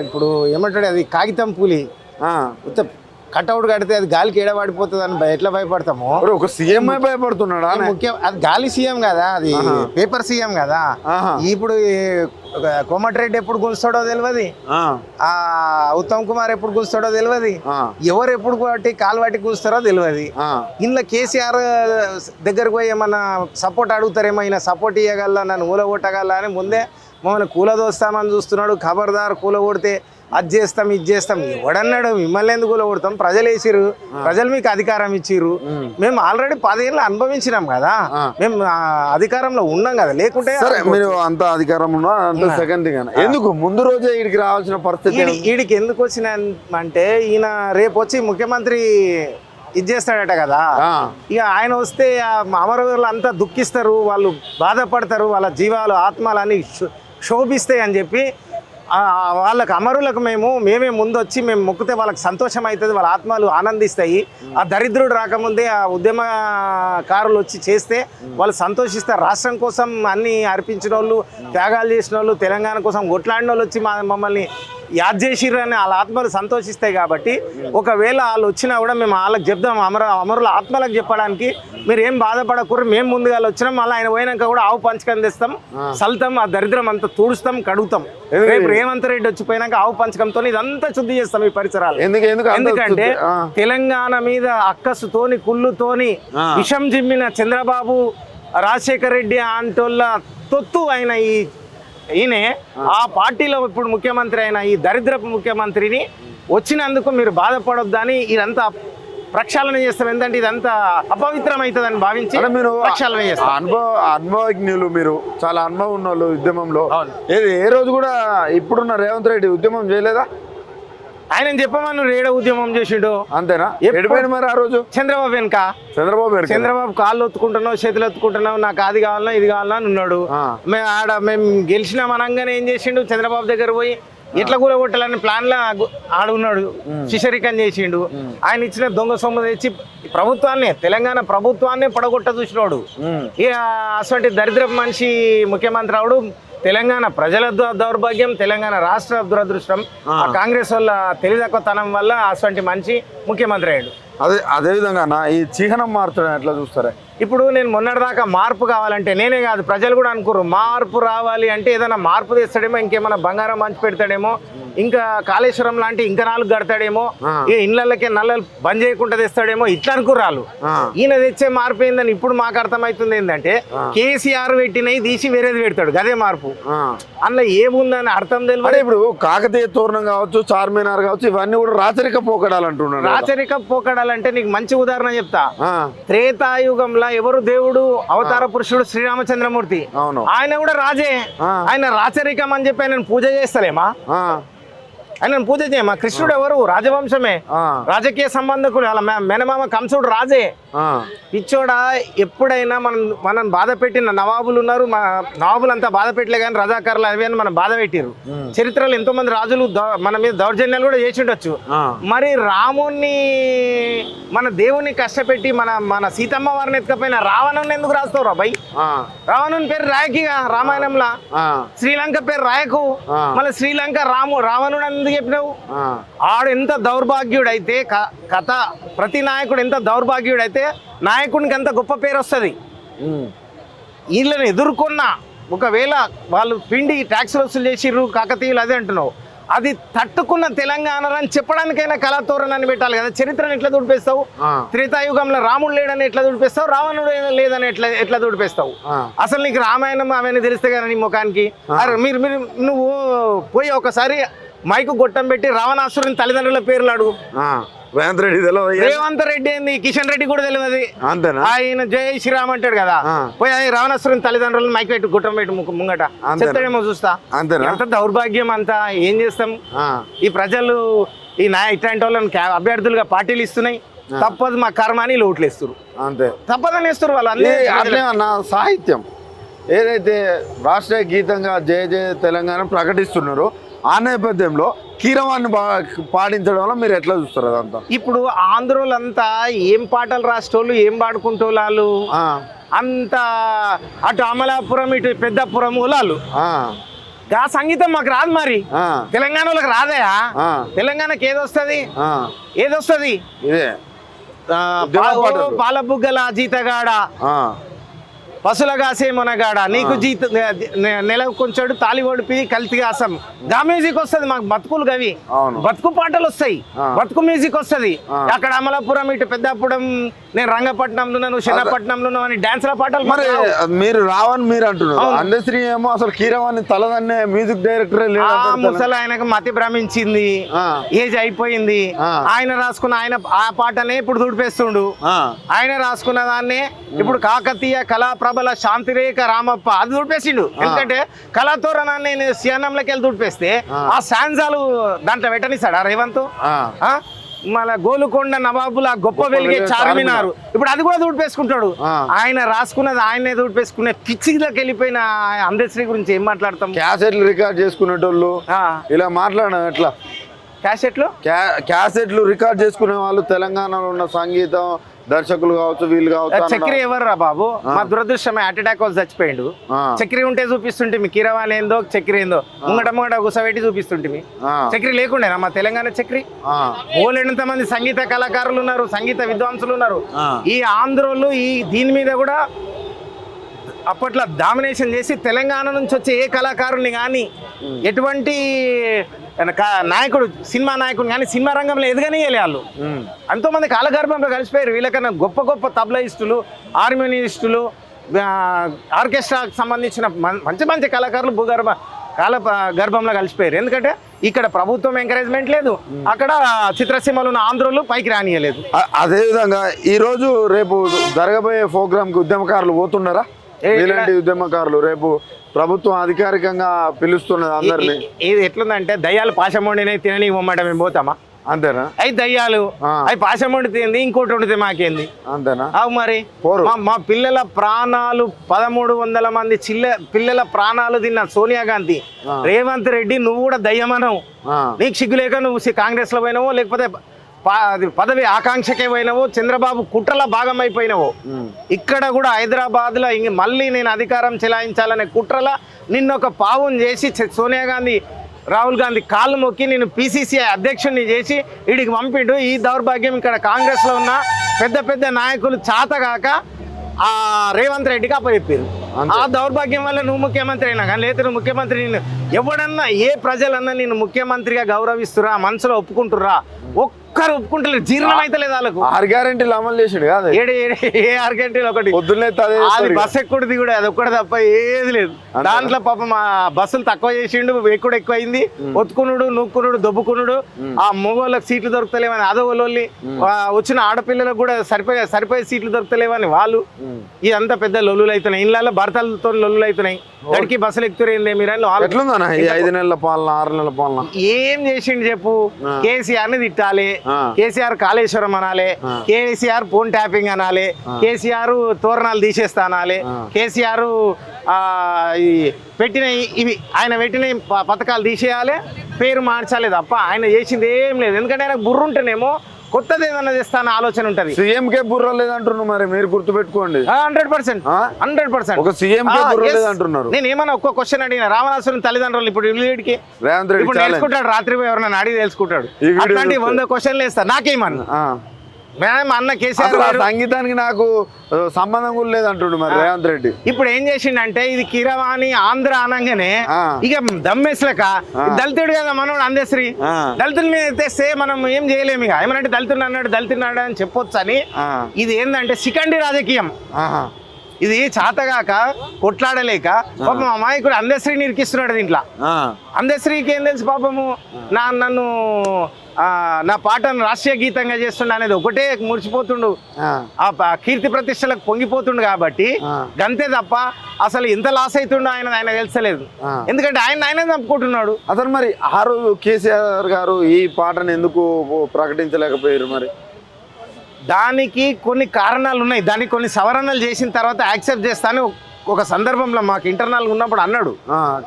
ఇప్పుడు ఏమంటాడు, అది కాగితం పూలి, ఉత్త కట్అవుట్ కడితే అది గాలికి ఏడబడిపోతుంది అని ఎట్లా భయపడతాము. ఒక సీఎం భయపడుతున్నాడా? ముఖ్యం అది గాలి సీఎం కదా, అది పేపర్ సీఎం కదా. ఇప్పుడు కోమటిరెడ్డి ఎప్పుడు గుంస్తాడో తెలియదు, ఉత్తమ్ కుమార్ ఎప్పుడు గుంస్తాడో తెలియదు, ఎవరు ఎప్పుడు కాలు వాటి గుంస్తారో తెలియదు. ఇంట్లో కేసీఆర్ దగ్గరకు పోయి ఏమన్నా సపోర్ట్ అడుగుతారేమో, ఈయన సపోర్ట్ ఇవ్వగల, నన్ను కూలగొట్టగల అని ముందే మమ్మల్ని కూలదోస్తామని చూస్తున్నాడు. ఖబర్దార్, కూలగొడితే అది చేస్తాం ఇది చేస్తాం. ఎవడన్నాడు? మిమ్మల్ని ఎందుకు కూలగొడతాం? ప్రజలు వేసిరు, ప్రజలు మీకు అధికారం ఇచ్చిర్రు. మేము ఆల్రెడీ 10 ఏళ్ళు అనుభవించినాం కదా, మేము అధికారంలో ఉన్నాం కదా. లేకుంటే మీరు అంత అధికారం ఉన్నా అంత సెకండ్ థింగ్. ఎందుకు ముందు రోజే వీడికి రావాల్సిన పరిస్థితి? వీడికి ఎందుకు వచ్చిన అంటే ఈయన రేపు వచ్చి ముఖ్యమంత్రి ఇది చేస్తాడట కదా. ఇక ఆయన వస్తే అమరవీరులు అంతా దుఃఖిస్తారు, వాళ్ళు బాధపడతారు, వాళ్ళ జీవాలు ఆత్మలు అన్ని శోభిస్తాయి అని చెప్పి వాళ్ళకి అమరులకు మేమే ముందు వచ్చి మేము మొక్కితే వాళ్ళకి సంతోషం అవుతుంది, వాళ్ళ ఆత్మలు ఆనందిస్తాయి. ఆ దరిద్రుడు రాకముందే ఆ ఉద్యమకారులు వచ్చి చేస్తే వాళ్ళు సంతోషిస్తారు. రాష్ట్రం కోసం అన్ని అర్పించిన వాళ్ళు, త్యాగాలు చేసిన వాళ్ళు, తెలంగాణ కోసం కొట్లాడిన వాళ్ళు వచ్చి మమ్మల్ని యాద్ చేసిర్రు అని వాళ్ళ ఆత్మలు సంతోషిస్తాయి. కాబట్టి ఒకవేళ వాళ్ళు వచ్చినా కూడా మేము వాళ్ళకి చెప్దాం, అమరుల ఆత్మలకు చెప్పడానికి మీరు ఏం బాధపడకూడదు, మేము ముందుగా వచ్చినాం. మళ్ళీ ఆయన పోయినాక కూడా ఆవు పంచకం తెస్తాం, సల్తాం, ఆ దరిద్రం అంతా తుడుస్తాం, కడుగుతాం. రేపు రేవంత్ రెడ్డి వచ్చిపోయినాక ఆవు పంచకంతో ఇదంతా శుద్ధి చేస్తాం ఈ పరిసరాలు. ఎందుకంటే తెలంగాణ మీద అక్కసుతోని కుళ్ళుతోని విషం జిమ్మిన చంద్రబాబు, రాజశేఖర్ రెడ్డి అంటోళ్ళ తొత్తు అయిన ఈయనే ఆ పార్టీలో ఇప్పుడు ముఖ్యమంత్రి అయిన ఈ దరిద్రపు ముఖ్యమంత్రిని వచ్చినందుకు మీరు బాధపడొద్దని ఇదంతా ప్రక్షాళన చేస్తాం. ఎందుకంటే ఇదంతా అపవిత్రం అవుతుందని భావించి మీరు ప్రక్షాళన చేస్తాం. అనుభవజ్ఞులు, మీరు చాలా అనుభవం ఉన్న వాళ్ళు ఉద్యమంలో. ఏ రోజు కూడా ఇప్పుడున్న రేవంత్ రెడ్డి ఉద్యమం చేయలేదా? ఆయన చెప్పమని రేడ ఉద్యమం చేసిండు అంతేనా? మరి ఆ రోజు చంద్రబాబు వెనుక చంద్రబాబు కాళ్ళు ఒత్తుకుంటున్నావు, చేతులు ఒత్తుకుంటున్నావు, నాకు అది కావాలన్నా ఇది కావాలన్నా అని ఉన్నాడు. మేము గెలిచినాం అనగానే ఏం చేసిండు, చంద్రబాబు దగ్గర పోయి ఎట్లా కూలగొట్టాలని ప్లాన్లా ఆడున్నాడు, శిశరికం చేసిండు. ఆయన ఇచ్చిన దొంగ సొమ్ము తెచ్చి ప్రభుత్వాన్ని, తెలంగాణ ప్రభుత్వాన్ని పడగొట్ట చూసినాడు. ఇక అటువంటి దరిద్రపు మనిషి ముఖ్యమంత్రి అవడు. తెలంగాణ ప్రజల దౌర్భాగ్యం, తెలంగాణ రాష్ట్ర దురదృష్టం. ఆ కాంగ్రెస్ వల్ల తెలివితక్కువతనం వల్ల అటువంటి మనిషి ముఖ్యమంత్రి అయ్యాడు. అదే విధంగా ఈ చిహ్నం మారుతాడు ఎట్లా చూస్తారా? ఇప్పుడు నేను మొన్నటిదాకా మార్పు కావాలంటే నేనే కాదు ప్రజలు కూడా అనుకోరు, మార్పు రావాలి అంటే ఏదైనా మార్పు తెస్తాడేమో, ఇంకేమైనా బంగారం మంచి పెడతాడేమో, ఇంకా కాళేశ్వరం లాంటి ఇంకా 4 కడతాడేమో, ఈ ఇళ్ళకే నల్లలు బంద్ చేయకుండా తెస్తాడేమో, ఇట్లా అనుకురాలు. ఈయన తెచ్చే మార్పు ఏందని ఇప్పుడు మాకు అర్థమవుతుంది ఏంటంటే కేసీఆర్ పెట్టినవి తీసి వేరేది పెడతాడు, గదే మార్పు. అందులో ఏముందని అర్థం తెలియదు. ఇప్పుడు కాకతీయ తోరణం కావచ్చు, చార్మినార్ కావచ్చు, ఇవన్నీ కూడా రాచరిక పోకడాలు అంటున్నాడు. రాచరిక పోకడాలంటే నీకు మంచి ఉదాహరణ చెప్తా. త్రేతాయుగంలో ఎవరు దేవుడు? అవతార పురుషుడు శ్రీరామచంద్రమూర్తి. ఆయన కూడా రాజే. ఆయన రాచరికం అని చెప్పి ఆయన పూజ చేస్తలేమా? ఆయన పూజ చేయమా? కృష్ణుడు ఎవరు? రాజవంశమే, రాజకీయ సంబంధకుడు. వాళ్ళ మేనమామ కంసుడు రాజే. పిచ్చోడా, ఎప్పుడైనా మనం బాధ పెట్టిన నవాబులు ఉన్నారు, నవాబులు అంతా బాధ పెట్టలే కానీ రజాకారులు అవి అని మనం బాధ పెట్టిరు. చరిత్రలో ఎంతో మంది రాజులు మన మీద దౌర్జన్యాలు కూడా చేసి ఉండొచ్చు. మరి రాముణ్ణి, మన దేవుని కష్టపెట్టి మన సీతమ్మ వారిని ఎత్తుకపోయిన రావణుని ఎందుకు రాస్తావు రా భయ్? రావణుని పేరు రాయకిగా రామాయణంలో, శ్రీలంక పేరు రాయకు, మళ్ళీ శ్రీలంక రావణుడు ఎందుకు చెప్పినావు? ఆడు ఎంత దౌర్భాగ్యుడైతే కథ, ప్రతి నాయకుడు ఎంత దౌర్భాగ్యుడైతే నాయకుడికి అంత గొప్ప పేరు వస్తుంది. వీళ్ళని ఎదుర్కొన్న ఒకవేళ వాళ్ళు పిండి ట్యాక్సులు వసూలు చేసిర్రు కాకతీయులు, అదే అంటున్నావు, అది తట్టుకున్న తెలంగాణ అని చెప్పడానికైనా కళాతోరణాన్ని పెట్టాలి కదా. చరిత్రను ఎట్లా దుడిపేస్తావు? త్రేతాయుగంలో రాముడు లేడని ఎట్లా దుడిపేస్తావు? రావణుడు లేదని ఎట్లా దుడిపేస్తావు? అసలు నీకు రామాయణం అవన్నీ తెలిస్తే కదా నీ ముఖానికి. అరే నువ్వు పోయి ఒకసారి మైకు గొట్టం పెట్టి రావణాసురుని తల్లిదండ్రుల పేర్లు అడుగు. రేవంత్ రెడ్డి తెలియదు రేవంత్ రెడ్డి ఏంది, కిషన్ రెడ్డి కూడా తెలియదు. అంతేనా? ఆయన జై శ్రీరామ్ అంటాడు కదా, పోయి ఆయన రావణాసురుని తల్లిదండ్రులను మైక్ పెట్టి గుట్టం పెట్టి ముంగట చెప్తాడేమో చూస్తా. అంతేనా? ఎంత దౌర్భాగ్యం అంతా, ఏం చేస్తాం. ఈ ప్రజలు ఈ ఇట్లాంటి వాళ్ళని అభ్యర్థులుగా పార్టీలు ఇస్తున్నాయి, తప్పదు మా కర్మ అని లోట్లు వేస్తారు. అంతే, తప్పదని వేస్తారు వాళ్ళు. అట్లే అన్న సాహిత్యం ఏదైతే రాష్ట్రీయ గీతంగా జయ జయ తెలంగాణ ప్రకటిస్తున్నారో ఆ నేపథ్యంలో కీరవాన్ని పాడించడం వల్ల మీరు ఎట్లా చూస్తారు అదంతా? ఇప్పుడు ఆంధ్రోళ్ళంతా ఏం పాటలు రాసేటోళ్ళు, ఏం పాడుకుంటూ వాళ్ళు అంత అటు అమలాపురం ఇటు పెద్దపురం వాళ్ళు. ఆ సంగీతం మాకు రాదు, మరి తెలంగాణ వాళ్ళకి రాదయా? తెలంగాణకి ఏదొస్తుంది? ఇదే పాలబుగ్గల జీతగాడ, పసులగాసే మొనగాడ, నీకు జీత నెల కొంచెడు తాలి ఒడిపి కల్తీగాసం, గా మ్యూజిక్ వస్తుంది మాకు. బతుకులు గవి బతుకు పాటలు వస్తాయి, బతుకు మ్యూజిక్ వస్తుంది. అక్కడ అమలాపురం ఇటు పెద్దాపురం, నేను రంగపట్నంలో, నువ్వు చిన్నపట్నంలో అని డాన్స్ల పాటలు. మరి మీరు రావని మీరు అంటున్నారు, అందశ్రీ ఏమో అసలు కీరవాణి తలదన్నే మ్యూజిక్ డైరెక్టర్ ముసలి ఆయనకు మతి భ్రమించింది, ఏజ్ అయిపోయింది. ఆయన రాసుకున్న ఆ పాటనే ఇప్పుడు దుడిపేస్తుండు. ఆయన రాసుకున్న దాన్నే ఇప్పుడు కాకతీయ కళా ప్రబల శాంతిరేఖ రామప్ప అది దుడిపేసిండు. ఎందుకంటే కళాతోరణాన్ని నేను సియానంలోకి వెళ్ళి దుడిపేస్తే ఆ శాంజాలు దాంట్లో పెట్టనిస్తాడు రేవంత్. మళ్ళా గోలుకొండ నవాబుల గొప్ప వెలిగే చార్మినారు ఇప్పుడు అది కూడా దుడిపేసుకుంటాడు. ఆయన రాసుకున్నది ఆయనే దుడిపేసుకునే పిచ్చిలోకి వెళ్ళిపోయిన అందశ్రీ గురించి ఏం మాట్లాడతాం? క్యాసెట్లు రికార్డ్ చేసుకునేటోళ్ళు ఇలా మాట్లాడడం ఎట్లా? క్యాసెట్లు రికార్డ్ చేసుకునే వాళ్ళు తెలంగాణలో ఉన్న సంగీతం దర్శకులు కావచ్చు, వీళ్ళు కావచ్చు. చక్రి ఎవర్రా బాబు? మా దురదృష్టమే హార్ట్ అటాక్ వచ్చి చచ్చిపోయిండు. చక్రి ఉంటే చూపిస్తుంటే మీ కీరవాణి ఏందో చక్రి ఏందో ముంగట గుసబెట్టి చూపిస్తుంటే చక్రి లేకుండేనా మా తెలంగాణ చక్రి? ఓలెంత మంది సంగీత కళాకారులు ఉన్నారు, సంగీత విద్వాంసులు ఉన్నారు. ఈ ఆంధ్రోళ్ళు ఈ దీని మీద కూడా అప్పట్లో డామినేషన్ చేసి తెలంగాణ నుంచి వచ్చే ఏ కళాకారుని కానీ ఎటువంటి నాయకుడు, సినిమా నాయకుడు కానీ సినిమా రంగంలో ఎదగనియలే వాళ్ళు. ఎంతోమంది కాలగర్భంలో కలిసిపోయారు. వీళ్ళకన్నా గొప్ప గొప్ప తబలయిస్టులు, హార్మోనియిస్టులు, ఆర్కెస్ట్రాకి సంబంధించిన మంచి మంచి కళాకారులు గర్భంలో కలిసిపోయారు. ఎందుకంటే ఇక్కడ ప్రభుత్వం ఎంకరేజ్మెంట్ లేదు, అక్కడ చిత్రసీమలు ఉన్న ఆంధ్రోళ్ళు పైకి రానియలేదు. అదేవిధంగా ఈరోజు రేపు జరగబోయే ప్రోగ్రామ్కి ఉద్యమకారులు పోతున్నారా? ఇలాంటి ఉద్యమకారులు రేపు ప్రభుత్వం అధికారికంగా పిలుస్తున్నది అందరినీ. ఇది ఎట్లుందంటే దయ్యాలు పాశం వండినే తినని ఇవ్వమాట మేము పోతామా? అంతేనా? అవి దయ్యాలు అవి పాశం వండితే ఇంకోటి వండితే మాకేంది? అంతేనా? అవు మరి మా పిల్లల ప్రాణాలు 1300 మంది పిల్లల ప్రాణాలు తిన్న సోనియా గాంధీ, రేవంత్ రెడ్డి నువ్వు కూడా దయ్యమనవు. నీకు సిగ్గులేక నువ్వు కాంగ్రెస్ లో పోయినావో లేకపోతే పదవి ఆకాంక్షకే పోయినావు, చంద్రబాబు కుట్రల భాగం అయిపోయినావు. ఇక్కడ కూడా హైదరాబాద్ లో మళ్ళీ నేను అధికారం చెలాయించాలనే కుట్రల నిన్నొక పావును చేసి సోనియా గాంధీ, రాహుల్ గాంధీ కాళ్ళు మొక్కి నేను PCCI అధ్యక్షుడిని చేసి వీడికి పంపిండు. ఈ దౌర్భాగ్యం ఇక్కడ కాంగ్రెస్ లో ఉన్న పెద్ద పెద్ద నాయకులు చాతగాక ఆ రేవంత్ రెడ్డికి అప్పచెప్పారు. ఆ దౌర్భాగ్యం వల్ల నువ్వు ముఖ్యమంత్రి అయినా కానీ, లేదా నువ్వు ముఖ్యమంత్రి ఎవడన్నా ఏ ప్రజలన్నా నేను ముఖ్యమంత్రిగా గౌరవిస్తురా, మనసులో ఒప్పుకుంటురా? ఒక్కరు ఒప్పుకుంటలేదు, జీర్ణం అయితే లేదు వాళ్ళకు. 6 గ్యారెంటీలు అమలు చేసాడు కాదు? ఏ 6 గ్యారెంటీలు? ఒకటి అది బస్ ఎక్కుడు దిగుడు, అది ఒక్కటి తప్ప ఏది లేదు దాంట్లో. పాపం ఆ బస్సులు తక్కువ చేసిండు, ఎక్కుడు ఎక్కువైంది, ఒత్తుకునుడు, నూక్కునుడు, దొబ్బుకునుడు, ఆ మగవాళ్ళకి సీట్లు దొరుకుతలేవని అదోళ్ళి, వచ్చిన ఆడపిల్లలకు కూడా సరిపోయే సీట్లు దొరుకుతలేవని వాళ్ళు. ఇదంతా పెద్ద లొల్లులు అవుతున్నాయి, ఇళ్ళల్లో భర్తలతో లొల్లులు అవుతున్నాయి. గడికి బస్సులు ఎక్కుతారేంది మీరు? 5 నెలల పాలన, 6 నెలల పాలన ఏం చేసిండు చెప్పు? కేసీఆర్ ని తిట్టాలి, కేసీఆర్ కాళేశ్వరం అనాలి, కేసీఆర్ ఫోన్ ట్యాపింగ్ అనాలి, కేసీఆర్ తోరణాలు తీసేస్తా అనాలి, కేసీఆర్ పెట్టిన ఆయన పెట్టిన పథకాలు తీసేయాలి, పేరు మార్చాలి తప్ప ఆయన చేసింది ఏం లేదు. ఎందుకంటే ఆయనకు బుర్ర ఉంటేనేమో కొత్తది ఏదన్నా చేస్తాన ఆలోచన ఉంటది. సీఎంకే బుర్ర లేదంటున్నారు, మరి మీరు గుర్తుపెట్టుకోండి. 100% ఒక సీఎంకే బుర్ర లేదంటున్నారు. నేను ఏమన్నా ఒక్క క్వశ్చన్ అడిగిన రావణాసురుని తల్లిదండ్రులు ఇప్పుడు వీడికి రేవంత్ రెడ్డి ఇప్పుడు తెలుసుకుంటాడు, రాత్రి ఎవరన్నా అడిగి తెలుసుకుంటాడు. అట్లాంటి 100 క్వశ్చన్లు వేస్తా నాకేమన్నా. అన్న కేసీఆర్ సంగీతానికి నాకు సంబంధం కూడా లేదంటుండు మరి రేవంత్ రెడ్డి. ఇప్పుడు ఏం చేసిండంటే ఇది కీరవాణి ఆంధ్ర అనగానే ఇక దమ్మేసలేక దళితుడు కదా మనోడు అందశ్రీ, దళితుల మీద తెస్తే మనం ఏం చేయలేము. ఇక ఏమనంటే దళితుడు అన్నాడు అని చెప్పొచ్చు అని. ఇది ఏంటంటే సికండి రాజకీయం. ఇది చాతగాక కొట్లాడలేక పాపం అమాయకుడు అందశ్రీని ఇరికిస్తున్నాడు దీంట్లో. అందశ్రీకి ఏం తెలుసు పాపము నన్ను నా పాటను రాష్ట్రీయ గీతంగా చేస్తుండ అనేది ఒకటే మురిచిపోతుండు, ఆ కీర్తి ప్రతిష్టలకు పొంగిపోతుండు. కాబట్టి గంతే తప్ప అసలు ఎంత లాస్ అవుతుండో ఆయన తెలుసలేదు. ఎందుకంటే ఆయన చంపుకుంటున్నాడు. అసలు మరి ఆ రోజు కేసీఆర్ గారు ఈ పాటను ఎందుకు ప్రకటించలేకపోయారు? మరి దానికి కొన్ని కారణాలు ఉన్నాయి. దానికి కొన్ని సవరణలు చేసిన తర్వాత యాక్సెప్ట్ చేస్తాను ఒక సందర్భంలో మాకు ఇంటర్నల్ ఉన్నప్పుడు అన్నాడు.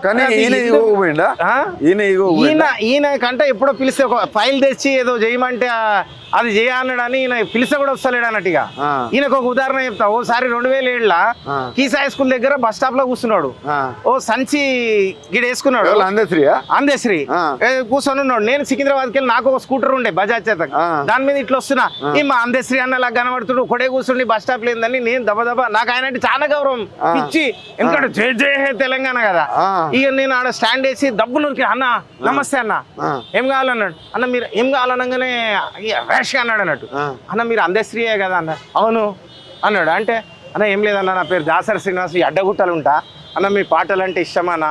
కానీ ఈయన కంటే ఎప్పుడో పిలిస్తే ఒక ఫైల్ తెచ్చి ఏదో చేయమంటే అది చేయన్నాడని ఈయన పిలిస్తే కూడా వస్తలేడు అన్నట్టుగా. ఈయనకు ఒక ఉదాహరణ చెప్తా. ఓసారి 2007 కీస్ హై స్కూల్ దగ్గర బస్ స్టాప్ లో కూర్చున్నాడు. ఓ సంచి గిడ వేసుకున్నాడు, అందశ్రీ కూర్చొని ఉన్నాడు. నేను సికింద్రాబాద్కి వెళ్ళి నాకు ఒక స్కూటర్ ఉండే బజాజ్ చేత, దాని మీద ఇట్లా వస్తున్నా. ఈ మా అందశ్రీ అన్నలా కనబడుతుడు ఒకటే కూర్చుండి బస్ స్టాప్ లేదని నేను దబదబా నాకు ఆయన అంటే చాలా గౌరవం ఇచ్చి, ఎందుకంటే జై జై హే తెలంగాణ కదా. ఇక నేను ఆడ స్టాండ్ వేసి డబ్బులు అన్న నమస్తే అన్న ఏం కావాలన్నాడు. అన్న మీరు ఏం కావాలనగానే ర్యాష్ అన్నాడు అన్నట్టు. అన్న మీరు అందశ్రీయే కదా అన్న. అవును అన్నాడు. అంటే అన్న ఏం లేదన్న నా పేరు దాసరి శ్రీనివాస్, ఈ అడ్డగుట్టలు ఉంటా అన్న, మీ పాటలు అంటే ఇష్టమన్నా,